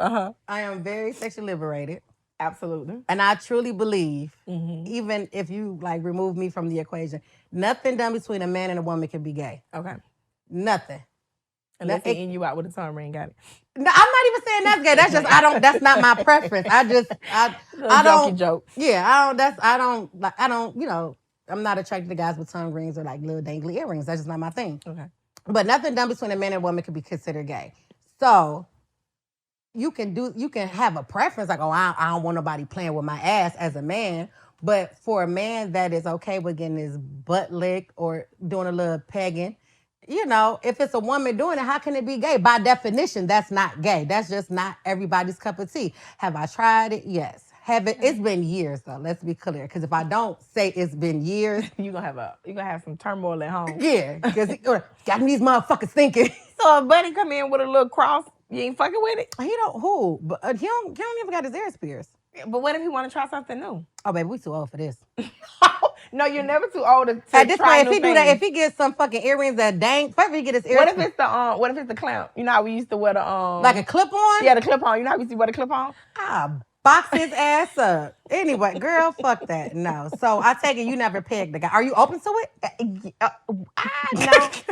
I am very sexually liberated. Absolutely. And I truly believe, Mm-hmm. even if you like remove me from the equation, nothing done between a man and a woman can be gay. Okay. Nothing. Unless they end you out with a tongue ring, got it. No, I'm not even saying that's gay. That's just I don't. That's not my preference. I don't. Joke. Yeah, I don't. That's I don't like. I don't. You know, I'm not attracted to guys with tongue rings or like little dangly earrings. That's just not my thing. Okay. But nothing done between a man and a woman can be considered gay. So you can have a preference like, oh, I don't want nobody playing with my ass as a man. But for a man that is okay with getting his butt licked or doing a little pegging, you know, if it's a woman doing it, how can it be gay? By definition, that's not gay. That's just not everybody's cup of tea. Have I tried it? Yes. Have it? It's been years though. Let's be clear, because if I don't say it's been years, you're gonna have some turmoil at home. Yeah, because got these motherfuckers thinking. So a buddy come in with a little cross, you ain't fucking with it. He don't who, but he don't even got his ears pierced. But what if he want to try something new? Oh, baby, we too old for this. No, you're never too old to At this try point, if new he do things. that, if he gets some fucking earrings that dang, first he get his ears. What if it's the clamp? You know how we used to wear the like a clip on? Yeah, the clip on. You know how we used to wear the clip on? Box his ass up. Anyway, girl, fuck that. No. So I take it you never pegged the guy. Are you open to it? No.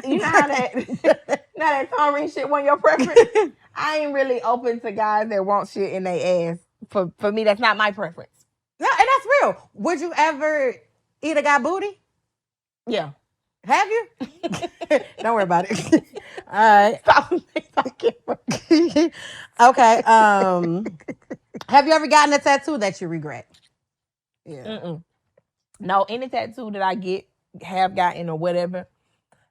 You know how that tongue ring shit wasn't your preference? I ain't really open to guys that want shit in their ass. For me, that's not my preference. No, and that's real. Would you ever eat a guy booty? Yeah. Have you? Don't worry about it. All right. Stop. Okay. Have you ever gotten a tattoo that you regret? Yeah. Mm-mm. No, any tattoo that I have gotten or whatever,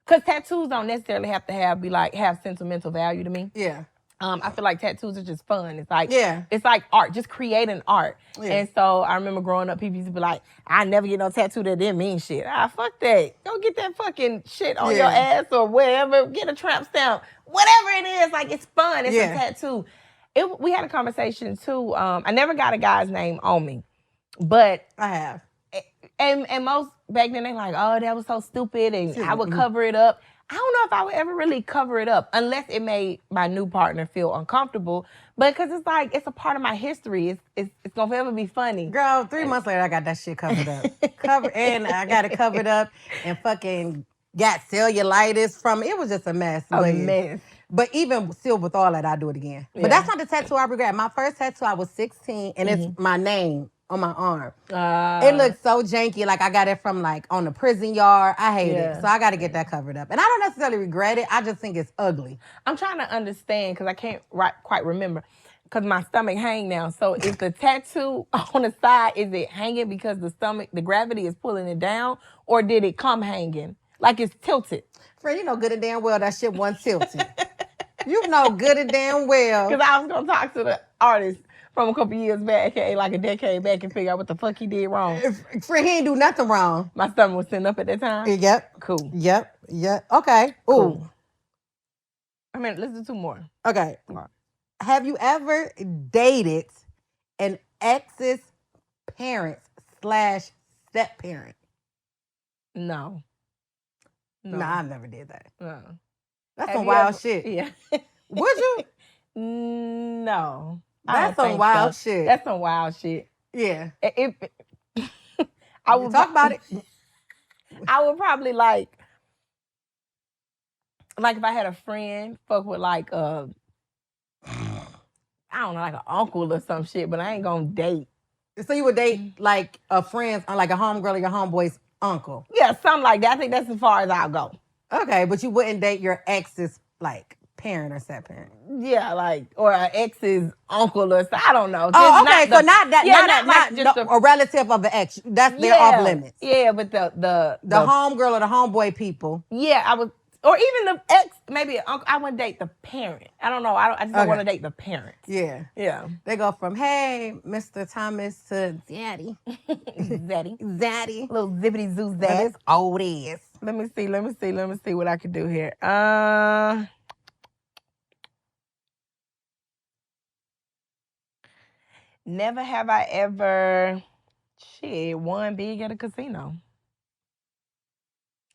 because tattoos don't necessarily have to have sentimental value to me. Yeah. I feel like tattoos are just fun. It's like yeah. It's like art, just creating art. Yeah. And so I remember growing up, people used to be like, "I never get no tattoo that didn't mean shit." Fuck that. Go get that fucking shit on your ass or wherever. Get a tramp stamp, whatever it is. Like it's fun. It's a tattoo. We had a conversation too. I never got a guy's name on me, but I have. And most back then they like, oh, that was so stupid, and I would cover it up. I don't know if I would ever really cover it up unless it made my new partner feel uncomfortable. But because it's like, it's a part of my history. It's going to forever be funny. Girl, 3 months later, I got that shit covered up. And I got it covered up and fucking got cellulitis from it. It was just a mess. Mess. But even still with all that, I do it again. Yeah. But that's not the tattoo I regret. My first tattoo, I was 16, and it's my name on my arm. It looks so janky. Like I got it from like on the prison yard. I hate it. So I got to get that covered up. And I don't necessarily regret it. I just think it's ugly. I'm trying to understand because I can't quite remember because my stomach hang now. So is the tattoo on the side, is it hanging because the gravity is pulling it down, or did it come hanging? Like it's tilted? Friend, you know good and damn well that shit wasn't tilted. You know good and damn well. Because I was going to talk to the artist from a couple years back, like a decade back, and figure out what the fuck he did wrong. Friend, he ain't do nothing wrong. My stomach was sitting up at that time? Yep. Cool. Yep. Okay. Ooh. Cool. I mean, let's do 2 more. Okay. Have you ever dated an ex's parents / step-parent? No. Nah, I never did that. No. That's some wild shit. Yeah. Would you? No. That's some wild shit. That's some wild shit. Yeah. I would talk about it. I would probably like if I had a friend fuck with like I don't know, like an uncle or some shit, but I ain't gonna date. So you would date like a friend, like a homegirl or your homeboy's uncle? Yeah, something like that. I think that's as far as I'll go. Okay, but you wouldn't date your ex's like parent or step parent? Yeah, like, or an ex's uncle or I don't know. Oh, okay, so not a relative of an ex. They're off limits. Yeah, but the homegirl or the homeboy people. Yeah, I would, or even the ex, maybe an uncle. I wouldn't date the parent. I don't know. I just don't want to date the parent. Yeah. Yeah. They go from, hey, Mr. Thomas to Zaddy. Zaddy. Little zippity zoo that. Zaddy. It's old ass. Let me see what I can do here. Never have I ever won big at a casino.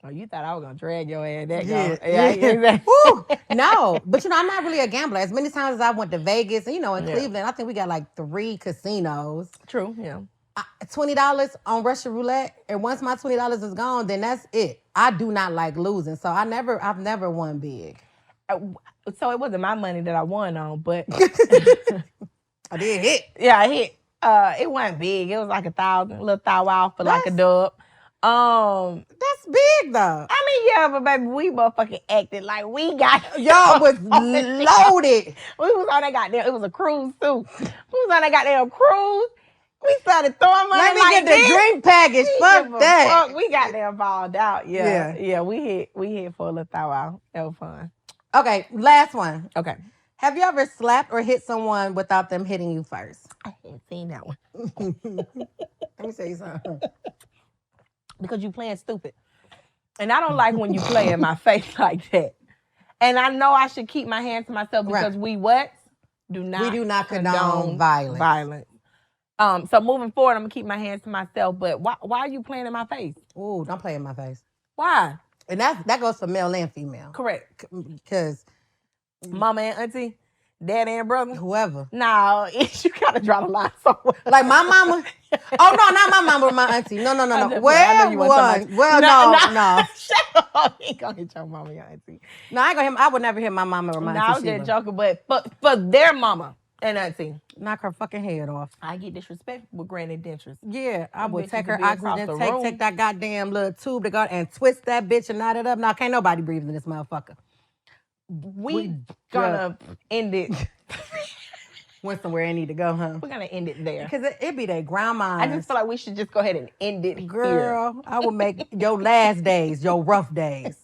Oh, you thought I was gonna drag your ass that Yeah, go. Yeah, exactly. Woo! No, but I'm not really a gambler. As many times as I went to Vegas, and in Cleveland, I think we got like 3 casinos. True, yeah. $20 on Russian roulette, and once my $20 is gone, then that's it. I do not like losing, so I've never won big. So it wasn't my money that I won on, but I did hit. Yeah, I hit. It wasn't big. It was like $1,000, little thou wow for like a dub. That's big though. I mean, yeah, but baby, we motherfucking acted like we got y'all was loaded. We was on that goddamn. It was a cruise too. We was on that goddamn cruise. We started throwing money. Let me like get the this. drink package. Fuck that. Fuck, we got them balled out. Yeah. We hit for a little thou wow. That was fun. Okay, last one. Okay. Have you ever slapped or hit someone without them hitting you first? I haven't seen that one. Let me say something. Because you playing stupid. And I don't like when you play in my face like that. And I know I should keep my hands to myself because we do not condone violence. So moving forward, I'm gonna keep my hands to myself. But why are you playing in my face? Ooh, don't play in my face. Why? And that goes for male and female. Correct. Because mama and auntie, daddy and brother, whoever. No, you gotta draw the line somewhere. Like my mama. Oh no, not my mama, my auntie. No. Well, no. Shut up. You ain't gonna hit your mama, your auntie. No, I ain't gonna hit. I would never hit my mama or my auntie. No, I was just joking, but for their mama and auntie, knock her fucking head off. I get disrespectful with granny dentures. Yeah, I would take her oxygen, take that goddamn little tube to go and twist that bitch and knot it up. Now can't nobody breathe in this motherfucker. We gonna end it. Went somewhere I need to go, huh? We're gonna end it there. Because it be their grandma. I just feel like we should just go ahead and end it Girl, here. I will make your last days, your rough days.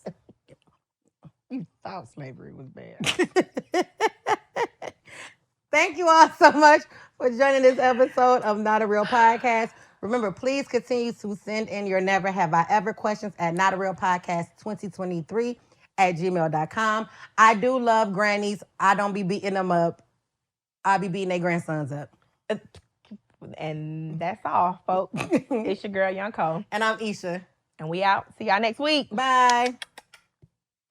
You thought slavery was bad. Thank you all so much for joining this episode of Not a Real Podcast. Remember, please continue to send in your never have I ever questions at notarealpodcast2023@gmail.com. I do love grannies. I don't be beating them up. I be beating their grandsons up. And that's all, folks. It's your girl, Young Cole. And I'm Isha. And we out. See y'all next week. Bye.